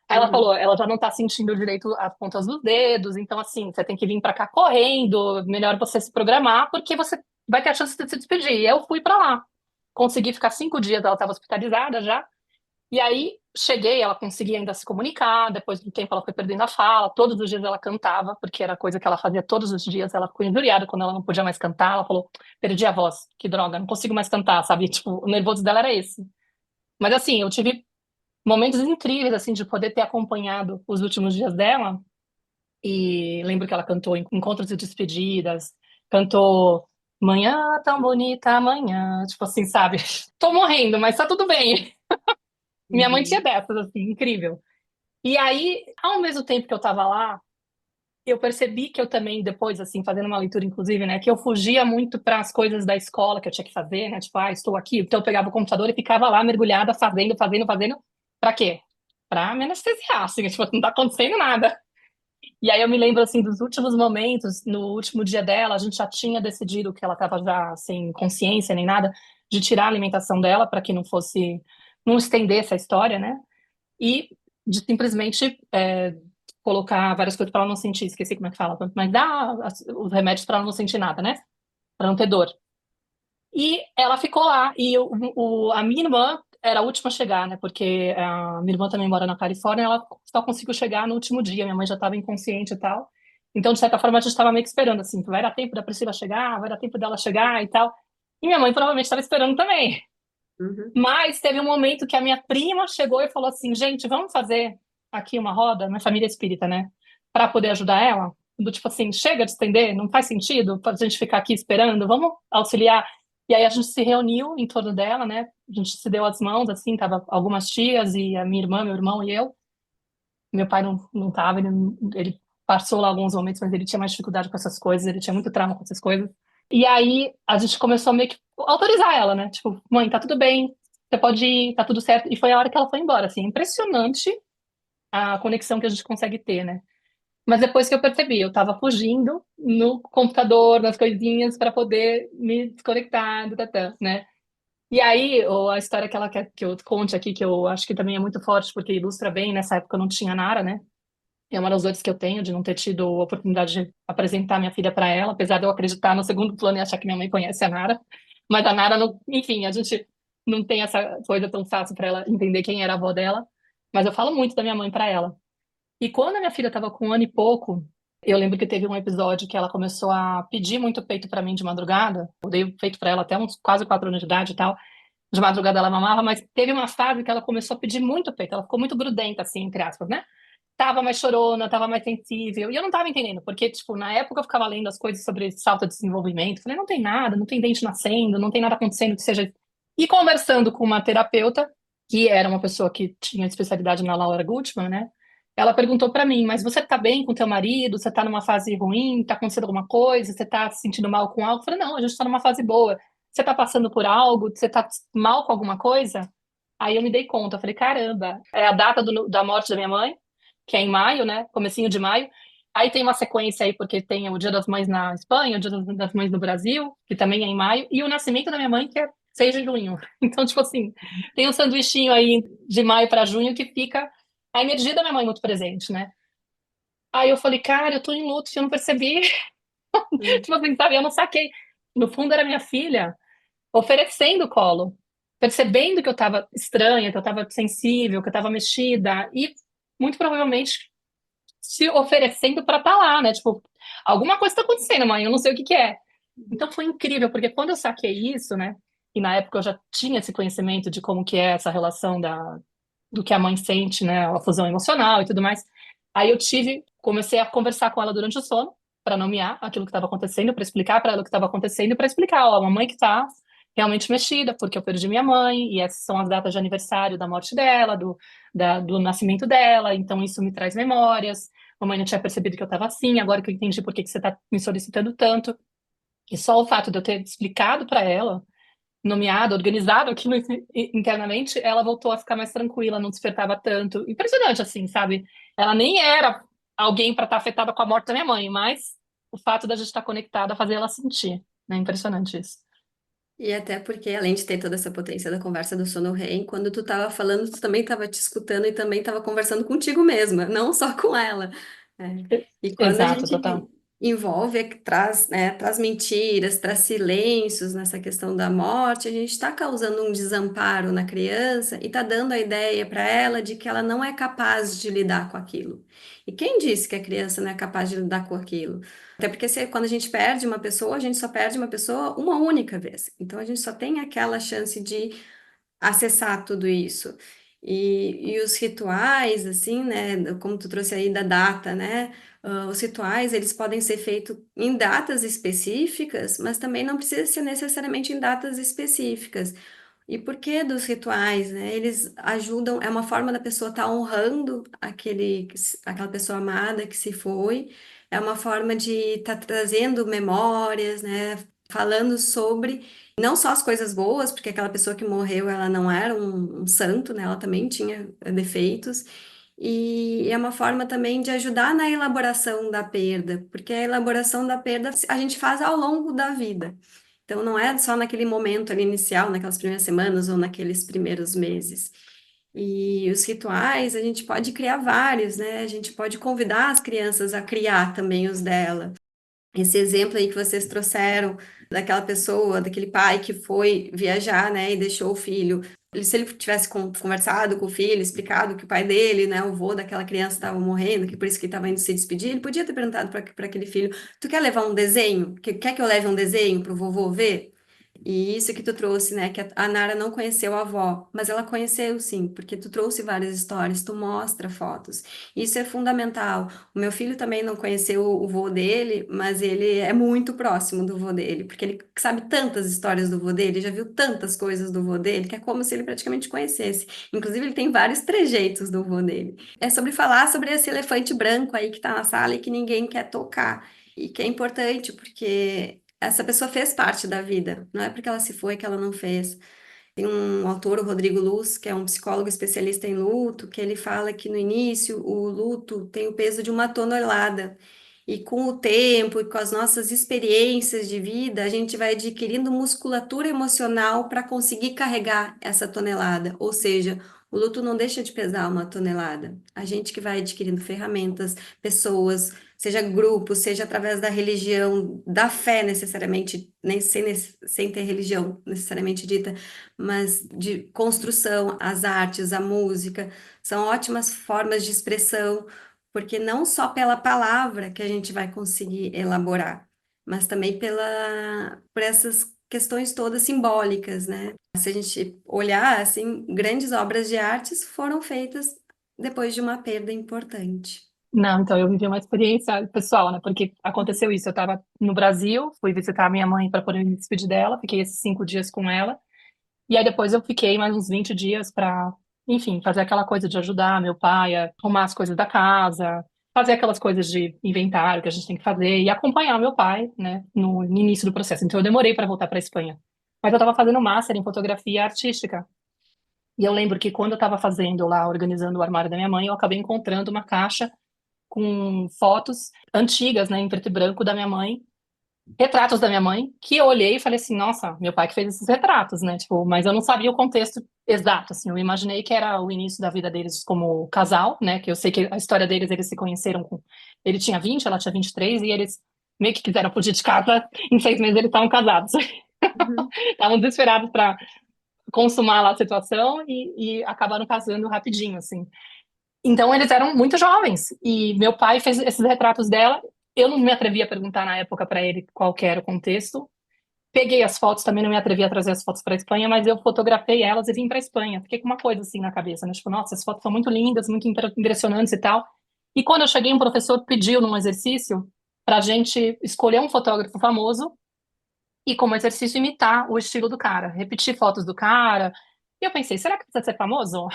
Aí ela Uhum. falou, ela já não tá sentindo direito as pontas dos dedos, então assim, você tem que vir pra cá correndo, melhor você se programar, porque você vai ter a chance de se despedir. E eu fui pra lá. Consegui ficar 5 dias, ela estava hospitalizada já. E aí cheguei, ela conseguia ainda se comunicar. Depois do tempo, ela foi perdendo a fala. Todos os dias ela cantava, porque era coisa que ela fazia todos os dias. Ela ficou injuriada quando ela não podia mais cantar. Ela falou: perdi a voz, que droga, não consigo mais cantar, sabe? Tipo, o nervoso dela era esse. Mas assim, eu tive momentos incríveis, assim, de poder ter acompanhado os últimos dias dela. E lembro que ela cantou em encontros e despedidas, cantou Manhã tão bonita, amanhã, tipo assim, sabe? Tô morrendo, mas tá tudo bem. Minha mãe tinha Uhum. dessas, assim, incrível. E aí, ao mesmo tempo que eu tava lá, eu percebi que eu também, depois, assim, fazendo uma leitura, inclusive, né, que eu fugia muito para as coisas da escola que eu tinha que fazer, né, tipo, estou aqui. Então eu pegava o computador e ficava lá mergulhada, fazendo. Pra quê? Pra me anestesiar, assim, tipo, não tá acontecendo nada. E aí eu me lembro, assim, dos últimos momentos, no último dia dela, a gente já tinha decidido que ela estava já sem consciência nem nada, de tirar a alimentação dela para que não fosse, não estendesse a história, né? E de simplesmente colocar várias coisas para ela não sentir, esqueci como é que fala, mas dá os remédios para ela não sentir nada, né? Para não ter dor. E ela ficou lá, e a minha irmã era a última a chegar, né? Porque a minha irmã também mora na Califórnia, ela só conseguiu chegar no último dia, minha mãe já estava inconsciente e tal. Então, de certa forma, a gente estava meio que esperando, assim, vai dar tempo da Priscila chegar, vai dar tempo dela chegar e tal. E minha mãe provavelmente estava esperando também. Uhum. Mas teve um momento que a minha prima chegou e falou assim: gente, vamos fazer aqui uma roda, minha família é espírita, né? Para poder ajudar ela. do tipo assim, chega de estender, não faz sentido pra gente ficar aqui esperando, vamos auxiliar. E aí a gente se reuniu em torno dela, né? A gente se deu as mãos, assim, tava algumas tias e a minha irmã, meu irmão e eu. Meu pai não tava, ele passou lá alguns momentos, mas ele tinha mais dificuldade com essas coisas, ele tinha muito trauma com essas coisas. E aí a gente começou a meio que autorizar ela, né? Tipo, mãe, tá tudo bem, você pode ir, tá tudo certo. E foi a hora que ela foi embora, assim, impressionante a conexão que a gente consegue ter, né? Mas depois que eu percebi, eu tava fugindo no computador, nas coisinhas, para poder me desconectar, né? E aí, a história que ela quer que eu conte aqui, que eu acho que também é muito forte, porque ilustra bem, nessa época eu não tinha Nara, né? É uma das dores que eu tenho de não ter tido a oportunidade de apresentar minha filha para ela, apesar de eu acreditar no segundo plano e achar que minha mãe conhece a Nara. Mas a Nara, não, enfim, a gente não tem essa coisa tão fácil para ela entender quem era a avó dela. Mas eu falo muito da minha mãe para ela. E quando a minha filha estava com 1 ano e pouco, eu lembro que teve um episódio que ela começou a pedir muito peito para mim de madrugada. Eu dei o peito para ela até uns quase 4 anos de idade e tal. De madrugada ela mamava, mas teve uma fase que ela começou a pedir muito peito. Ela ficou muito grudenta, assim, entre aspas, né? Tava mais chorona, tava mais sensível. E eu não tava entendendo, porque, tipo, na época eu ficava lendo as coisas sobre salto de desenvolvimento. Falei, não tem nada, não tem dente nascendo, não tem nada acontecendo que seja. E conversando com uma terapeuta, que era uma pessoa que tinha especialidade na Laura Gutman, né? Ela perguntou pra mim, mas você tá bem com teu marido? Você tá numa fase ruim? Tá acontecendo alguma coisa? Você tá se sentindo mal com algo? Eu falei, não, a gente tá numa fase boa. Você tá passando por algo? Você tá mal com alguma coisa? Aí eu me dei conta, eu falei, caramba, é a data da morte da minha mãe, que é em maio, né? Comecinho de maio. Aí tem uma sequência aí, porque tem o Dia das Mães na Espanha, o Dia das Mães no Brasil, que também é em maio, e o nascimento da minha mãe, que é 6 de junho. Então, tipo assim, tem um sanduichinho aí de maio para junho que fica a energia da minha mãe muito presente, né? Aí eu falei, cara, eu tô em luto, eu não percebi. Hum. Tipo assim, sabe, eu não saquei. No fundo era minha filha oferecendo o colo, percebendo que eu estava estranha, que eu estava sensível, que eu estava mexida, e muito provavelmente se oferecendo para estar lá, né? Tipo, alguma coisa está acontecendo, mãe, eu não sei o que que é. Então foi incrível, porque quando eu saquei isso, né? E na época eu já tinha esse conhecimento de como que é essa relação do que a mãe sente, né? A fusão emocional e tudo mais. Aí comecei a conversar com ela durante o sono, para nomear aquilo que estava acontecendo, para explicar para ela o que estava acontecendo, e para explicar, ó, a mamãe que está realmente mexida, porque eu perdi minha mãe, e essas são as datas de aniversário da morte dela, do nascimento dela, então isso me traz memórias. Mamãe não tinha percebido que eu estava assim, agora que eu entendi por que que você está me solicitando tanto. E só o fato de eu ter explicado para ela, nomeado, organizado aquilo internamente, ela voltou a ficar mais tranquila, não despertava tanto. Impressionante, assim, sabe? Ela nem era alguém para estar afetada com a morte da minha mãe, mas o fato da gente estar conectada fazia ela sentir, né? Impressionante isso. E até porque, além de ter toda essa potência da conversa do Sono Rei, quando tu tava falando, tu também tava te escutando e também tava conversando contigo mesma, não só com ela. É. E quando a Exato, gente total. envolve, traz, né, traz mentiras, traz silêncios nessa questão da morte, a gente está causando um desamparo na criança e está dando a ideia para ela de que ela não é capaz de lidar com aquilo. E quem disse que a criança não é capaz de lidar com aquilo? Até porque quando a gente perde uma pessoa, a gente só perde uma pessoa uma única vez. Então a gente só tem aquela chance de acessar tudo isso. E os rituais, assim, né, como tu trouxe aí da data, né, os rituais, eles podem ser feitos em datas específicas, mas também não precisa ser necessariamente em datas específicas. E por que dos rituais, né? Eles ajudam, é uma forma da pessoa estar honrando aquela pessoa amada que se foi, é uma forma de estar trazendo memórias, né? Falando sobre não só as coisas boas, porque aquela pessoa que morreu, ela não era um santo, né? Ela também tinha defeitos. E é uma forma também de ajudar na elaboração da perda, porque a elaboração da perda a gente faz ao longo da vida. Então, não é só naquele momento ali inicial, naquelas primeiras semanas ou naqueles primeiros meses. E os rituais, a gente pode criar vários, né? A gente pode convidar as crianças a criar também os dela. Esse exemplo aí que vocês trouxeram daquela pessoa, daquele pai que foi viajar, né, e deixou o filho. Se ele tivesse conversado com o filho, explicado que o pai dele, né, o avô daquela criança estava morrendo, que por isso que estava indo se despedir, ele podia ter perguntado para aquele filho: Tu quer levar um desenho? Quer que eu leve um desenho para o vovô ver? E isso que tu trouxe, né? Que a Nara não conheceu a avó, mas ela conheceu sim, porque tu trouxe várias histórias, tu mostra fotos. Isso é fundamental. O meu filho também não conheceu o vô dele, mas ele é muito próximo do vô dele, porque ele sabe tantas histórias do vô dele, já viu tantas coisas do vô dele, que é como se ele praticamente conhecesse. Inclusive, ele tem vários trejeitos do vô dele. É sobre falar sobre esse elefante branco aí que tá na sala e que ninguém quer tocar. E que é importante, porque essa pessoa fez parte da vida, não é porque ela se foi que ela não fez. Tem um autor, o Rodrigo Luz, que é um psicólogo especialista em luto, que ele fala que no início o luto tem o peso de uma tonelada. E com o tempo e com as nossas experiências de vida, a gente vai adquirindo musculatura emocional para conseguir carregar essa tonelada. Ou seja, o luto não deixa de pesar uma tonelada. A gente que vai adquirindo ferramentas, pessoas, seja grupo, seja através da religião, da fé necessariamente, nem sem ter religião necessariamente dita, mas de construção, as artes, a música, são ótimas formas de expressão, porque não só pela palavra que a gente vai conseguir elaborar, mas também por essas questões todas simbólicas, né? Se a gente olhar, assim, grandes obras de artes foram feitas depois de uma perda importante. Não, então eu vivi uma experiência pessoal, né? Porque aconteceu isso. Eu estava no Brasil, fui visitar a minha mãe para poder me despedir dela, fiquei esses 5 dias com ela. E aí depois eu fiquei mais uns 20 dias para, enfim, fazer aquela coisa de ajudar meu pai a arrumar as coisas da casa, fazer aquelas coisas de inventário que a gente tem que fazer e acompanhar meu pai, né, no início do processo. Então eu demorei para voltar para a Espanha. Mas eu estava fazendo master em fotografia artística. E eu lembro que quando eu estava fazendo lá, organizando o armário da minha mãe, eu acabei encontrando uma caixa com fotos antigas, né, em preto e branco da minha mãe, retratos da minha mãe, que eu olhei e falei assim, nossa, meu pai que fez esses retratos, né? Tipo, mas eu não sabia o contexto exato, assim. Eu imaginei que era o início da vida deles como casal, né? Que eu sei que a história deles, eles se conheceram com... Ele tinha 20, ela tinha 23, e eles meio que quiseram fugir de casa. Em 6 meses eles estavam casados. Uhum. Estavam desesperados para consumar lá a situação e acabaram casando rapidinho, assim. Então eles eram muito jovens e meu pai fez esses retratos dela. Eu não me atrevi a perguntar na época para ele qual que era o contexto. Peguei as fotos, também não me atrevi a trazer as fotos para a Espanha, mas eu fotografei elas e vim para a Espanha. Fiquei com uma coisa assim na cabeça, né? Tipo, nossa, as fotos são muito lindas, muito impressionantes e tal. E quando eu cheguei, um professor pediu num exercício para a gente escolher um fotógrafo famoso e, como exercício, imitar o estilo do cara, repetir fotos do cara. E eu pensei, será que precisa ser famoso?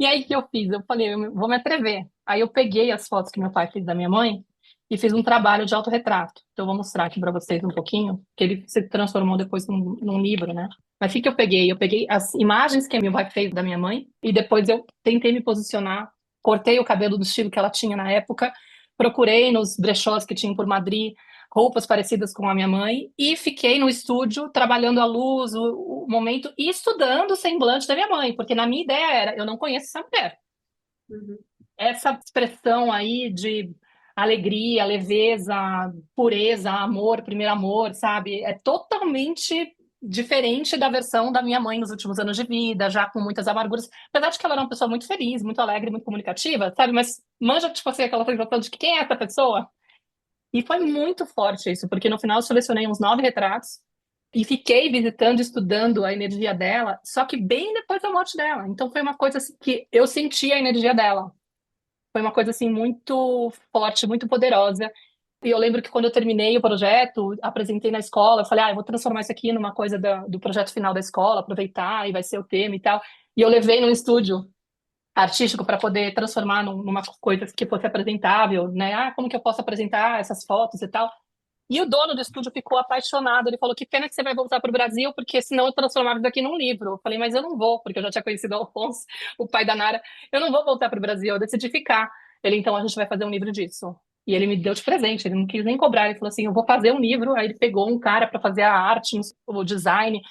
E aí que eu fiz? Eu falei, eu vou me atrever. Aí eu peguei as fotos que meu pai fez da minha mãe e fiz um trabalho de autorretrato. Então eu vou mostrar aqui para vocês um pouquinho, que ele se transformou depois num livro, né? Mas o que que eu peguei? Eu peguei as imagens que meu pai fez da minha mãe e depois eu tentei me posicionar, cortei o cabelo do estilo que ela tinha na época, procurei nos brechós que tinham por Madrid roupas parecidas com a minha mãe e fiquei no estúdio trabalhando a luz, o momento e estudando o semblante da minha mãe, porque na minha ideia era, eu não conheço essa mulher. Uhum. Essa expressão aí de alegria, leveza, pureza, amor, primeiro amor, sabe? É totalmente diferente da versão da minha mãe nos últimos anos de vida, já com muitas amarguras. Apesar de que ela era uma pessoa muito feliz, muito alegre, muito comunicativa, sabe? Mas manja, tipo assim, aquela sensação de que quem é essa pessoa? E foi muito forte isso, porque no final eu selecionei uns 9 retratos e fiquei visitando, estudando a energia dela, só que bem depois da morte dela. Então foi uma coisa assim, que eu senti a energia dela. Foi uma coisa assim muito forte, muito poderosa. E eu lembro que quando eu terminei o projeto, apresentei na escola, eu falei, eu vou transformar isso aqui numa coisa do projeto final da escola, aproveitar e vai ser o tema e tal. E eu levei num estúdio artístico para poder transformar numa coisa que fosse apresentável, né? Como que eu posso apresentar essas fotos e tal? E o dono do estúdio ficou apaixonado. Ele falou: que pena que você vai voltar para o Brasil, porque senão eu transformava isso aqui num livro. Eu falei: mas eu não vou, porque eu já tinha conhecido o Alfonso, o pai da Nara. Eu não vou voltar para o Brasil, eu decidi ficar. Ele, então, a gente vai fazer um livro disso. E ele me deu de presente, ele não quis nem cobrar. Ele falou assim: eu vou fazer um livro. Aí ele pegou um cara para fazer a arte, o design.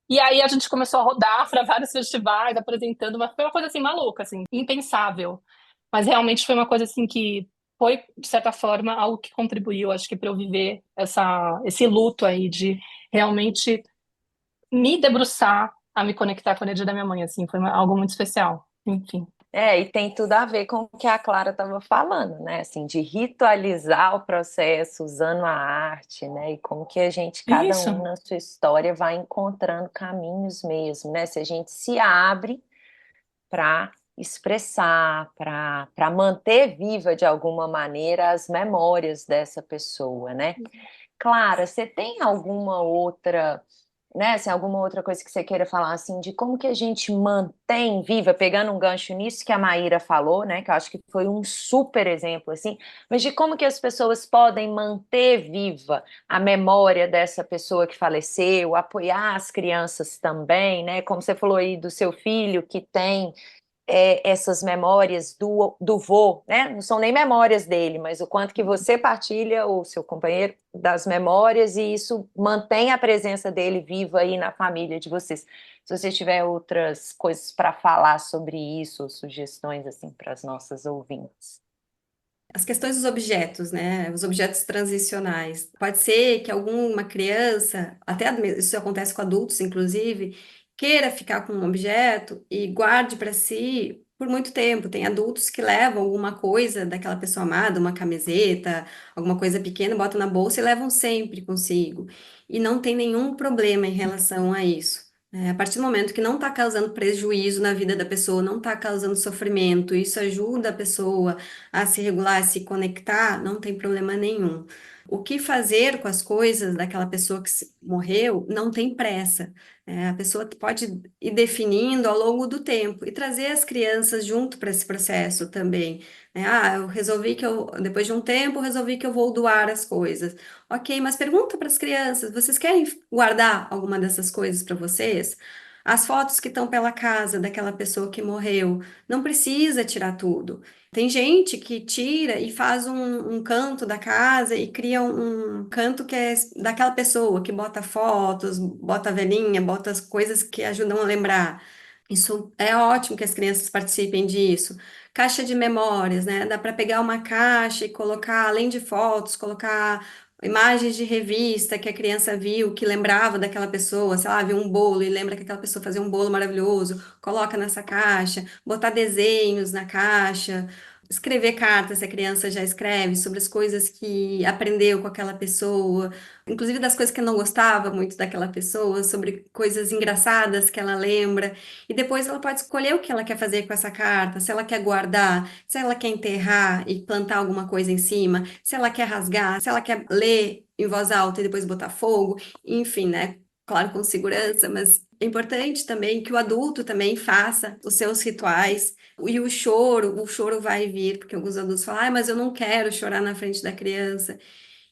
E aí a gente começou a rodar para vários festivais, apresentando, mas foi uma coisa assim maluca, assim, impensável. Mas realmente foi uma coisa assim que foi, de certa forma, algo que contribuiu, acho que, para eu viver esse luto aí de realmente me debruçar a me conectar com a energia da minha mãe, assim, foi algo muito especial. Enfim. E tem tudo a ver com o que a Clara estava falando, né? Assim, de ritualizar o processo usando a arte, né? E como que a gente, cada um Isso. na sua história, vai encontrando caminhos mesmo, né? Se a gente se abre para expressar, para manter viva de alguma maneira as memórias dessa pessoa, né? Clara, você tem alguma outra, né, assim, alguma outra coisa que você queira falar assim de como que a gente mantém viva, pegando um gancho nisso que a Maíra falou, né, que eu acho que foi um super exemplo assim, mas de como que as pessoas podem manter viva a memória dessa pessoa que faleceu, apoiar as crianças também, né, como você falou aí do seu filho que tem essas memórias do vô, né? Não são nem memórias dele, mas o quanto que você partilha, ou seu companheiro, das memórias, e isso mantém a presença dele viva aí na família de vocês. Se você tiver outras coisas para falar sobre isso, ou sugestões assim para as nossas ouvintes. As questões dos objetos, né? Os objetos transicionais. Pode ser que alguma criança, isso acontece com adultos, inclusive, queira ficar com um objeto e guarde para si por muito tempo. Tem adultos que levam alguma coisa daquela pessoa amada, uma camiseta, alguma coisa pequena, botam na bolsa e levam sempre consigo. E não tem nenhum problema em relação a isso. A partir do momento que não está causando prejuízo na vida da pessoa, não está causando sofrimento, isso ajuda a pessoa a se regular, a se conectar, não tem problema nenhum. O que fazer com as coisas daquela pessoa que morreu, não tem pressa. A pessoa pode ir definindo ao longo do tempo e trazer as crianças junto para esse processo também. Eu resolvi depois de um tempo, resolvi que eu vou doar as coisas. Ok, mas pergunta para as crianças: vocês querem guardar alguma dessas coisas para vocês? As fotos que estão pela casa daquela pessoa que morreu, não precisa tirar tudo. Tem gente que tira e faz um canto da casa e cria um canto que é daquela pessoa, que bota fotos, bota velhinha, bota as coisas que ajudam a lembrar. Isso é ótimo que as crianças participem disso. Caixa de memórias, né? Dá para pegar uma caixa e colocar, além de fotos, colocar imagens de revista que a criança viu, que lembrava daquela pessoa, sei lá, viu um bolo e lembra que aquela pessoa fazia um bolo maravilhoso, coloca nessa caixa, botar desenhos na caixa, escrever cartas, se a criança já escreve, sobre as coisas que aprendeu com aquela pessoa, inclusive das coisas que não gostava muito daquela pessoa, sobre coisas engraçadas que ela lembra, e depois ela pode escolher o que ela quer fazer com essa carta, se ela quer guardar, se ela quer enterrar e plantar alguma coisa em cima, se ela quer rasgar, se ela quer ler em voz alta e depois botar fogo, enfim, né? Claro, com segurança, mas é importante também que o adulto também faça os seus rituais. E o choro vai vir, porque alguns adultos falam, mas eu não quero chorar na frente da criança.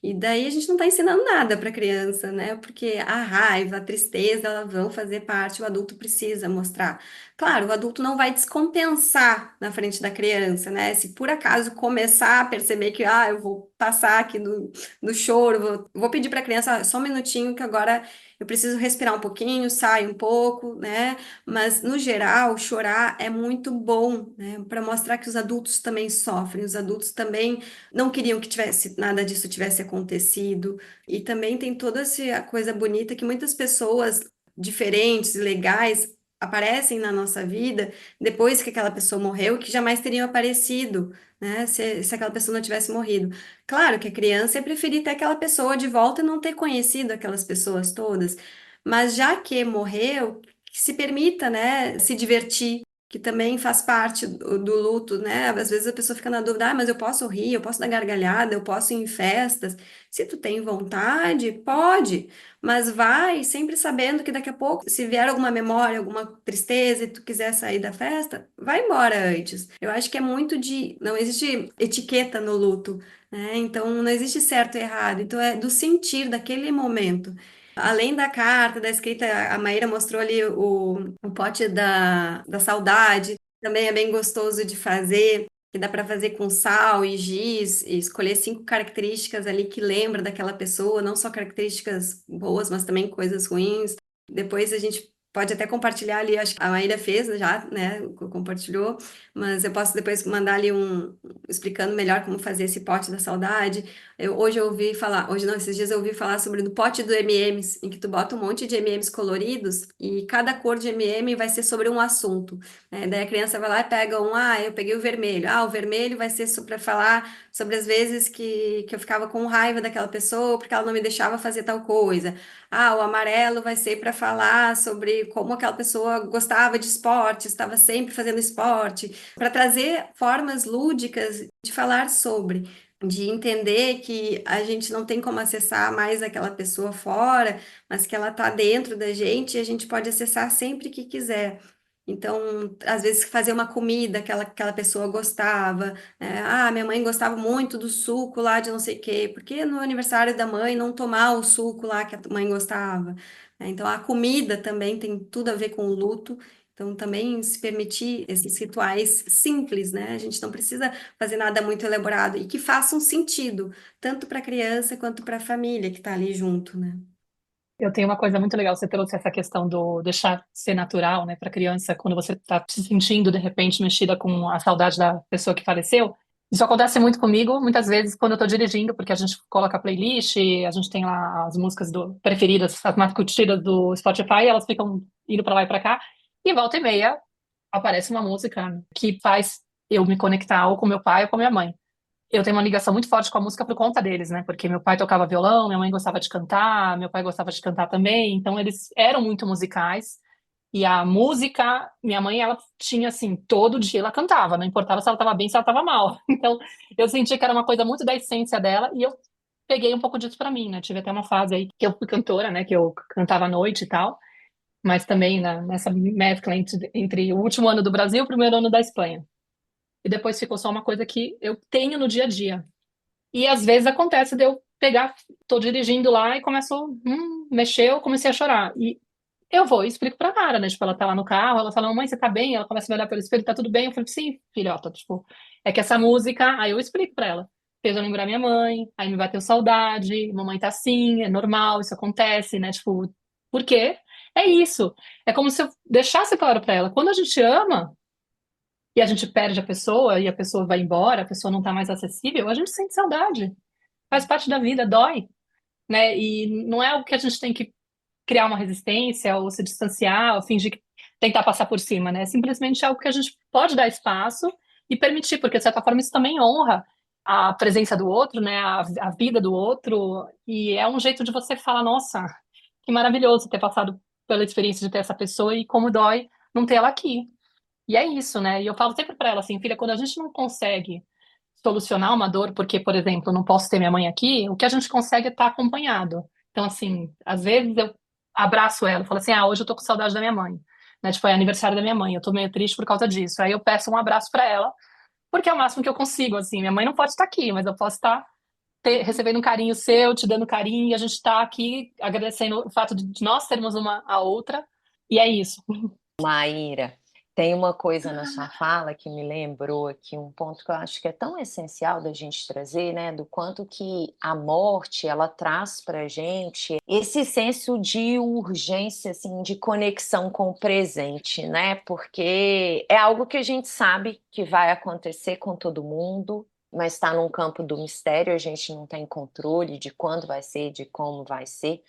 E daí a gente não está ensinando nada para a criança, né? Porque a raiva, a tristeza, elas vão fazer parte, o adulto precisa mostrar. Claro, o adulto não vai descompensar na frente da criança, né? Se por acaso começar a perceber que, eu vou passar aqui do choro, vou pedir para a criança, só um minutinho que agora eu preciso respirar um pouquinho, sai um pouco, né? Mas, no geral, chorar é muito bom, né? Para mostrar que os adultos também sofrem, os adultos também não queriam que nada disso tivesse acontecido. E também tem toda essa coisa bonita que muitas pessoas diferentes e legais aparecem na nossa vida depois que aquela pessoa morreu, que jamais teriam aparecido, né? Se aquela pessoa não tivesse morrido. Claro que a criança ia preferir ter aquela pessoa de volta e não ter conhecido aquelas pessoas todas, mas já que morreu, que se permita, né, se divertir, que também faz parte do luto, né? Às vezes a pessoa fica na dúvida, mas eu posso rir, eu posso dar gargalhada, eu posso ir em festas. Se tu tem vontade, pode, mas vai sempre sabendo que daqui a pouco, se vier alguma memória, alguma tristeza e tu quiser sair da festa, vai embora antes. Eu acho que é muito não existe etiqueta no luto, né? Então não existe certo e errado, então é do sentir daquele momento. Além da carta, da escrita, a Maíra mostrou ali o pote da saudade, também é bem gostoso de fazer, que dá para fazer com sal e giz, e escolher 5 características ali que lembra daquela pessoa, não só características boas, mas também coisas ruins. Depois a gente pode até compartilhar ali, acho que a Maíra fez já, né? Compartilhou, mas eu posso depois mandar ali explicando melhor como fazer esse pote da saudade. Hoje eu ouvi falar, hoje não, esses dias eu ouvi falar sobre o pote do M&M's, em que tu bota um monte de M&M's coloridos e cada cor de M&M vai ser sobre um assunto, né? Daí a criança vai lá e pega eu peguei o vermelho. O vermelho vai ser para falar sobre as vezes que eu ficava com raiva daquela pessoa porque ela não me deixava fazer tal coisa. O amarelo vai ser para falar sobre como aquela pessoa gostava de esporte, estava sempre fazendo esporte, para trazer formas lúdicas de falar sobre, de entender que a gente não tem como acessar mais aquela pessoa fora, mas que ela está dentro da gente e a gente pode acessar sempre que quiser. Então, às vezes, fazer uma comida que aquela pessoa gostava. Minha mãe gostava muito do suco lá de não sei o quê. Por que no aniversário da mãe não tomar o suco lá que a mãe gostava? Então, a comida também tem tudo a ver com o luto. Então, também se permitir esses rituais simples, né? A gente não precisa fazer nada muito elaborado e que façam sentido, tanto para a criança quanto para a família que está ali junto, né? Eu tenho uma coisa muito legal, você trouxe essa questão do deixar ser natural, né, para criança, quando você está se sentindo de repente mexida com a saudade da pessoa que faleceu. Isso acontece muito comigo, muitas vezes quando eu estou dirigindo, porque a gente coloca a playlist, a gente tem lá as músicas preferidas, as mais curtidas do Spotify, elas ficam indo para lá e para cá, e volta e meia aparece uma música que faz eu me conectar ou com meu pai ou com minha mãe. Eu tenho uma ligação muito forte com a música por conta deles, né? Porque meu pai tocava violão, minha mãe gostava de cantar, meu pai gostava de cantar também, então eles eram muito musicais. E a música, minha mãe, ela tinha assim, todo dia ela cantava, não importava se ela estava bem, se ela estava mal. Então, eu senti que era uma coisa muito da essência dela e eu peguei um pouco disso para mim, né? Tive até uma fase aí que eu fui cantora, né? Que eu cantava à noite e tal, mas também nessa mescla entre o último ano do Brasil e o primeiro ano da Espanha. E depois ficou só uma coisa que eu tenho no dia a dia. E às vezes acontece de eu pegar, tô dirigindo lá e começo, mexeu, comecei a chorar. E eu vou e explico pra Nara, né? Tipo, ela tá lá no carro, ela fala, mãe, você tá bem? Ela começa a me olhar pelo espelho, tá tudo bem? Eu falei, sim, filhota, tipo, é que essa música, aí eu explico pra ela. Fez eu lembrar minha mãe, aí me bateu saudade, mamãe tá assim, é normal, isso acontece, né? Tipo, por quê? É isso. É como se eu deixasse claro pra ela, quando a gente ama e a gente perde a pessoa e a pessoa vai embora, a pessoa não tá mais acessível, a gente sente saudade. Faz parte da vida, dói, né? E não é algo que a gente tem que criar uma resistência ou se distanciar ou fingir que tentar passar por cima, né? É simplesmente algo que a gente pode dar espaço e permitir, porque de certa forma isso também honra a presença do outro, né? A vida do outro e é um jeito de você falar, nossa, que maravilhoso ter passado pela experiência de ter essa pessoa e como dói não ter ela aqui. E é isso, né? E eu falo sempre para ela assim, filha, quando a gente não consegue solucionar uma dor, porque, por exemplo, eu não posso ter minha mãe aqui, o que a gente consegue é estar acompanhado. Então, assim, às vezes eu abraço ela, falo assim, hoje eu tô com saudade da minha mãe, né? Tipo, é aniversário da minha mãe, eu tô meio triste por causa disso. Aí eu peço um abraço para ela, porque é o máximo que eu consigo, assim. Minha mãe não pode estar aqui, mas eu posso estar recebendo um carinho seu, te dando carinho, e a gente tá aqui agradecendo o fato de nós termos uma a outra, e é isso. Maíra, tem uma coisa na sua fala que me lembrou aqui, um ponto que eu acho que é tão essencial da gente trazer, né, do quanto que a morte, ela traz para a gente esse senso de urgência, assim, de conexão com o presente, né, porque é algo que a gente sabe que vai acontecer com todo mundo, mas está num campo do mistério, a gente não tem controle de quando vai ser, de como vai ser.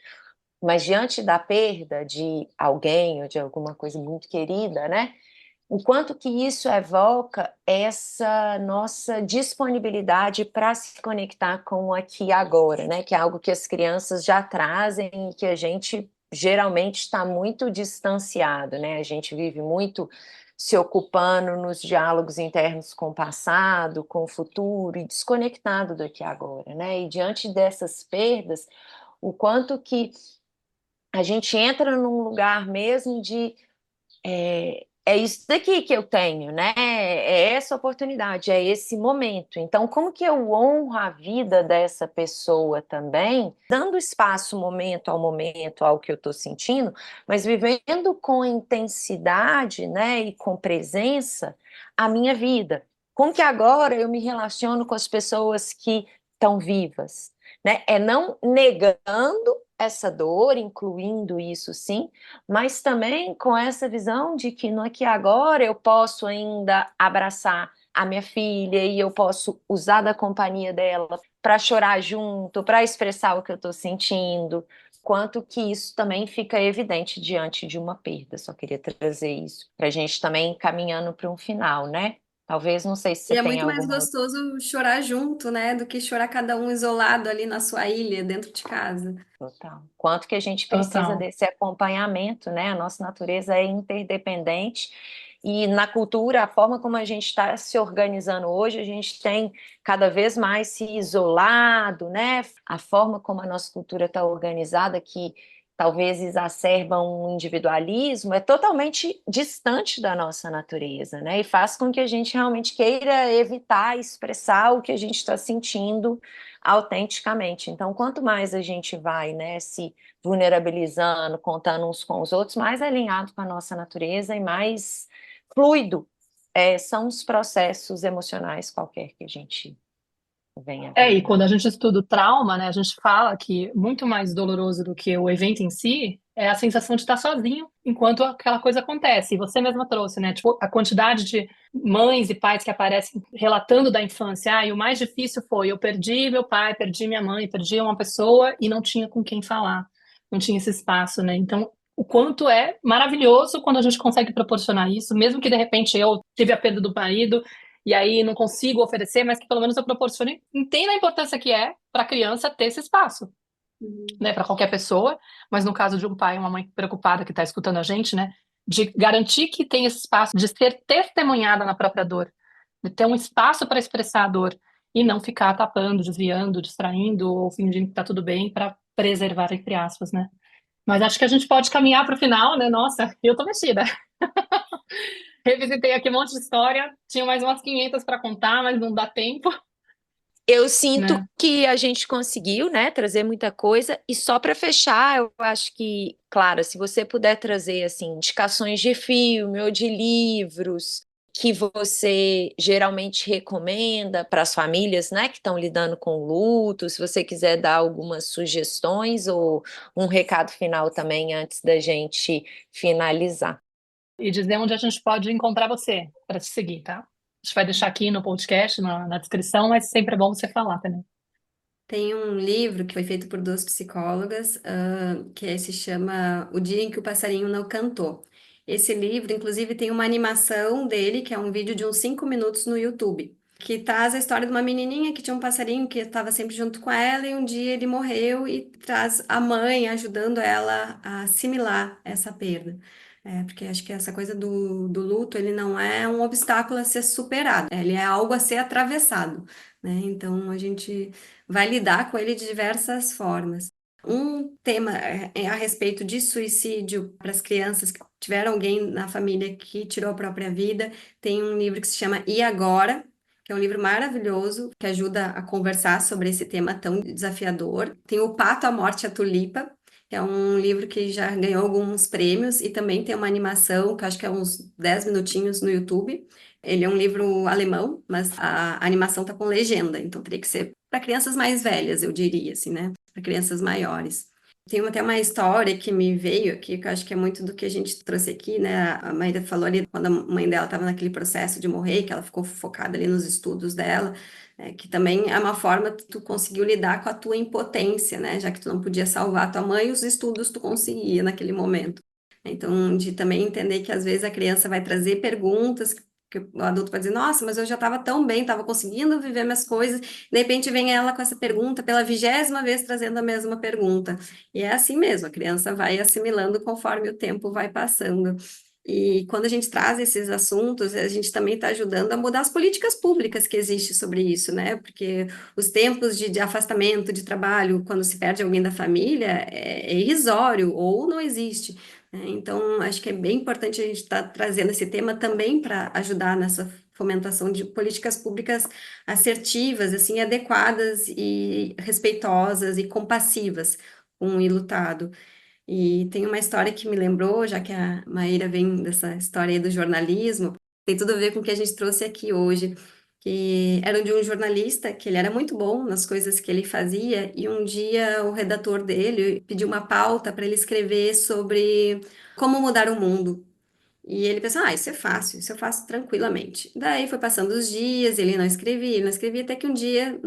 Mas diante da perda de alguém ou de alguma coisa muito querida, né? O quanto que isso evoca essa nossa disponibilidade para se conectar com o aqui e agora, né? Que é algo que as crianças já trazem e que a gente geralmente está muito distanciado, né? A gente vive muito se ocupando nos diálogos internos com o passado, com o futuro e desconectado do aqui e agora, né? E diante dessas perdas, o quanto que a gente entra num lugar mesmo de é isso daqui que eu tenho, né? É essa oportunidade, é esse momento. Então, como que eu honro a vida dessa pessoa também, dando espaço momento ao que eu estou sentindo, mas vivendo com intensidade, né, e com presença a minha vida. Como que agora eu me relaciono com as pessoas que estão vivas, né? É não negando essa dor, incluindo isso sim, mas também com essa visão de que no aqui e agora eu posso ainda abraçar a minha filha e eu posso usar da companhia dela para chorar junto, para expressar o que eu estou sentindo, quanto que isso também fica evidente diante de uma perda. Só queria trazer isso para a gente também caminhando para um final, né? Talvez, não sei se E você é tem muito mais alguma. gostoso chorar junto, né, do que chorar cada um isolado ali na sua ilha, dentro de casa. Total. Quanto que a gente precisa Total. desse acompanhamento, né? A nossa natureza é interdependente e na cultura, a forma como a gente está se organizando hoje, a gente tem cada vez mais se isolado, né? A forma como a nossa cultura está organizada, que talvez exacerba um individualismo, é totalmente distante da nossa natureza, né? E faz com que a gente realmente queira evitar expressar o que a gente está sentindo autenticamente. Então, quanto mais a gente vai, né, se vulnerabilizando, contando uns com os outros, mais alinhado com a nossa natureza e mais fluido são os processos emocionais qualquer que a gente venha E vivenciar. quando a gente estuda o trauma, né, a gente fala que muito mais doloroso do que o evento em si é a sensação de estar sozinho enquanto aquela coisa acontece. E você mesma trouxe, né, tipo, a quantidade de mães e pais que aparecem relatando da infância. E o mais difícil foi, eu perdi meu pai, perdi minha mãe, perdi uma pessoa e não tinha com quem falar. Não tinha esse espaço, né? Então, o quanto é maravilhoso quando a gente consegue proporcionar isso, mesmo que de repente eu tive a perda do marido e aí não consigo oferecer, mas que pelo menos eu proporcione, entenda a importância que é para a criança ter esse espaço, Uhum. né, para qualquer pessoa, mas no caso de um pai e uma mãe preocupada que está escutando a gente, né, de garantir que tem esse espaço, de ser testemunhada na própria dor, de ter um espaço para expressar a dor e não ficar tapando, desviando, distraindo ou fingindo que está tudo bem para preservar, entre aspas, né. Mas acho que a gente pode caminhar para o final, né? Nossa, eu tô mexida. Revisitei aqui um monte de história, tinha mais umas 500 para contar, mas não dá tempo, Eu sinto né? que a gente conseguiu, né, trazer muita coisa. E só para fechar, eu acho que, claro, se você puder trazer assim indicações de filme ou de livros que você geralmente recomenda para as famílias, né, que estão lidando com luto, se você quiser dar algumas sugestões ou um recado final também antes da gente finalizar. E dizer onde a gente pode encontrar você para te seguir, tá? A gente vai deixar aqui no podcast, na descrição, mas sempre é bom você falar também. Tem um livro que foi feito por duas psicólogas, que se chama O Dia em que o Passarinho Não Cantou. Esse livro, inclusive, tem uma animação dele, que é um vídeo de uns 5 minutos no YouTube, que traz a história de uma menininha que tinha um passarinho que estava sempre junto com ela e um dia ele morreu e traz a mãe ajudando ela a assimilar essa perda. Porque acho que essa coisa do luto, ele não é um obstáculo a ser superado, ele é algo a ser atravessado, né? Então, a gente vai lidar com ele de diversas formas. Um tema é a respeito de suicídio para as crianças que tiveram alguém na família que tirou a própria vida. Tem um livro que se chama E Agora? Que é um livro maravilhoso que ajuda a conversar sobre esse tema tão desafiador. Tem o Pato, a Morte e a Tulipa, que é um livro que já ganhou alguns prêmios e também tem uma animação, que acho que é uns 10 minutinhos no YouTube. Ele é um livro alemão, mas a animação tá com legenda, então teria que ser para crianças mais velhas, eu diria, assim, né? Para crianças maiores. Tem até uma história que me veio aqui, que eu acho que é muito do que a gente trouxe aqui, né? A Maíra falou ali, quando a mãe dela estava naquele processo de morrer, que ela ficou focada ali nos estudos dela, que também é uma forma que tu conseguiu lidar com a tua impotência, né? Já que tu não podia salvar a tua mãe, os estudos tu conseguia naquele momento. Então, de também entender que às vezes a criança vai trazer perguntas que o adulto vai dizer, nossa, mas eu já estava tão bem, estava conseguindo viver minhas coisas, de repente vem ela com essa pergunta, pela 20ª vez trazendo a mesma pergunta. E é assim mesmo, a criança vai assimilando conforme o tempo vai passando. E quando a gente traz esses assuntos, a gente também está ajudando a mudar as políticas públicas que existem sobre isso, né? Porque os tempos de afastamento de trabalho, quando se perde alguém da família, é irrisório ou não existe. Então, acho que é bem importante a gente estar trazendo esse tema também para ajudar nessa fomentação de políticas públicas assertivas, assim, adequadas e respeitosas e compassivas com o enlutado. E tem uma história que me lembrou, já que a Maíra vem dessa história aí do jornalismo, tem tudo a ver com o que a gente trouxe aqui hoje. que eram de um jornalista, que ele era muito bom nas coisas que ele fazia, e um dia o redator dele pediu uma pauta para ele escrever sobre como mudar o mundo. E ele pensou, isso é fácil, isso eu faço tranquilamente. Daí foi passando os dias, ele não escrevia, até que um dia,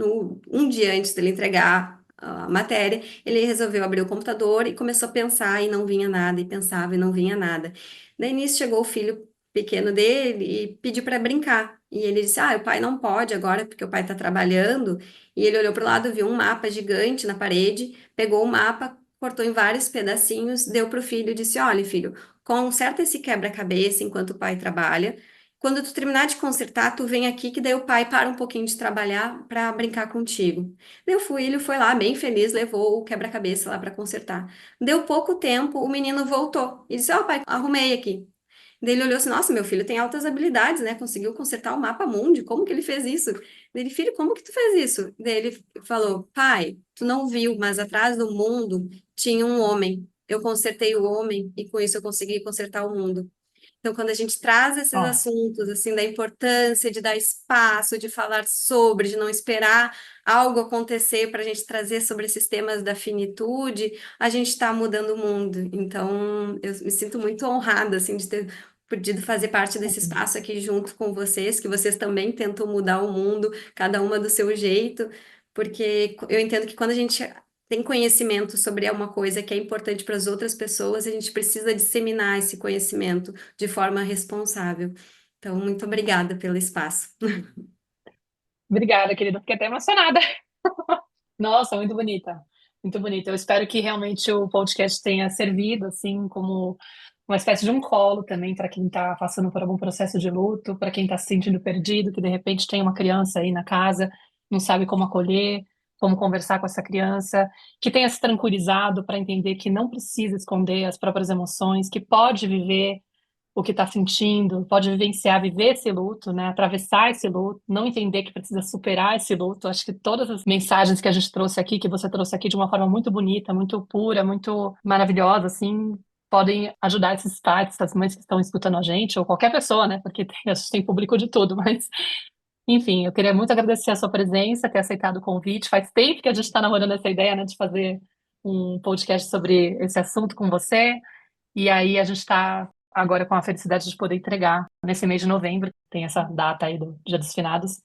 um dia antes dele entregar a matéria, ele resolveu abrir o computador e começou a pensar e não vinha nada, e pensava e não vinha nada. Daí nisso chegou o filho pequeno dele e pediu para brincar. E ele disse, o pai não pode agora, porque o pai está trabalhando. E ele olhou para o lado, viu um mapa gigante na parede, pegou o mapa, cortou em vários pedacinhos, deu para o filho e disse, olha, filho, conserta esse quebra-cabeça enquanto o pai trabalha. Quando tu terminar de consertar, tu vem aqui que daí o pai para um pouquinho de trabalhar para brincar contigo. Daí o filho foi lá, bem feliz, levou o quebra-cabeça lá para consertar. Deu pouco tempo, o menino voltou e disse: pai, arrumei aqui. Daí ele olhou assim: nossa, meu filho tem altas habilidades, né? Conseguiu consertar o mapa mundi, como que ele fez isso? Daí ele, filho, como que tu fez isso? Daí ele falou: pai, tu não viu, mas atrás do mundo tinha um homem. Eu consertei o homem e com isso eu consegui consertar o mundo. Então, quando a gente traz esses Ó, assuntos, assim, da importância de dar espaço, de falar sobre, de não esperar algo acontecer para a gente trazer sobre esses temas da finitude, a gente está mudando o mundo. Então, eu me sinto muito honrada, assim, de ter podido fazer parte desse espaço aqui junto com vocês, que vocês também tentam mudar o mundo, cada uma do seu jeito, porque eu entendo que quando a gente tem conhecimento sobre uma coisa que é importante para as outras pessoas, a gente precisa disseminar esse conhecimento de forma responsável. Então, muito obrigada pelo espaço. obrigada, querida. Fiquei até emocionada. Nossa, muito bonita. Muito bonita. Eu espero que realmente o podcast tenha servido, assim, como uma espécie de um colo também para quem está passando por algum processo de luto, para quem está se sentindo perdido, que de repente tem uma criança aí na casa, não sabe como acolher, como conversar com essa criança, que tenha se tranquilizado para entender que não precisa esconder as próprias emoções, que pode viver o que está sentindo, pode vivenciar, viver esse luto, né? Atravessar esse luto, não entender que precisa superar esse luto. Acho que todas as mensagens que a gente trouxe aqui, que você trouxe aqui de uma forma muito bonita, muito pura, muito maravilhosa, assim, podem ajudar esses pais, essas mães que estão escutando a gente, ou qualquer pessoa, né? Porque a gente tem público de tudo, mas enfim, eu queria muito agradecer a sua presença, ter aceitado o convite. Faz tempo que a gente está namorando essa ideia, né, de fazer um podcast sobre esse assunto com você. E aí a gente está agora com a felicidade de poder entregar nesse mês de novembro, tem essa data aí do Dia dos Finados,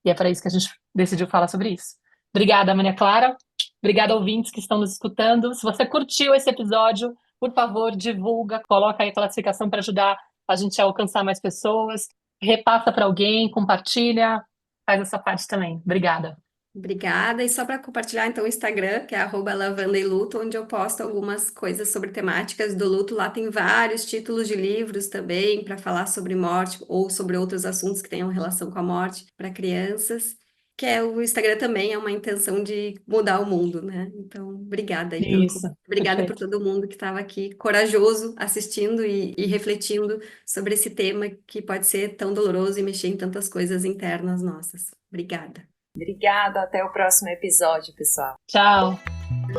e é para isso que a gente decidiu falar sobre isso. Obrigada, Maria Clara. Obrigada, ouvintes que estão nos escutando. Se você curtiu esse episódio, por favor, divulga, coloca aí a classificação para ajudar a gente a alcançar mais pessoas, repassa para alguém, compartilha, faz essa parte também. Obrigada. Obrigada. E só para compartilhar, então, o Instagram, que é @lavanda_e_luto, onde eu posto algumas coisas sobre temáticas do luto. Lá tem vários títulos de livros também para falar sobre morte ou sobre outros assuntos que tenham relação com a morte para crianças. Que é o Instagram também é uma intenção de mudar o mundo, né? Então, obrigada aí Isso, obrigada por perfeito. todo mundo que estava aqui corajoso assistindo e refletindo sobre esse tema que pode ser tão doloroso e mexer em tantas coisas internas nossas. Obrigada. Obrigada, até o próximo episódio, pessoal. Tchau.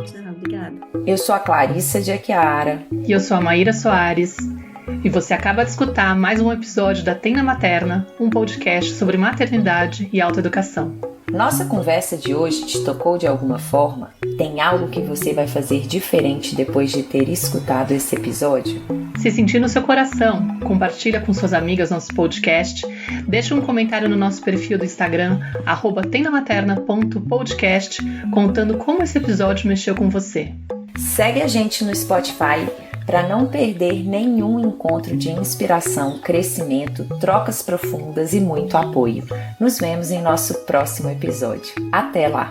Tchau, obrigada. Eu sou a Clarissa de Aquiara. E eu sou a Maíra Soares. E você acaba de escutar mais um episódio da Tenda Materna, um podcast sobre maternidade e autoeducação. Nossa conversa de hoje te tocou de alguma forma? Tem algo que você vai fazer diferente depois de ter escutado esse episódio? Se sentir no seu coração, compartilha com suas amigas nosso podcast, deixa um comentário no nosso perfil do Instagram, @tendamaterna.podcast, contando como esse episódio mexeu com você. Segue a gente no Spotify para não perder nenhum encontro de inspiração, crescimento, trocas profundas e muito apoio. Nos vemos em nosso próximo episódio. Até lá!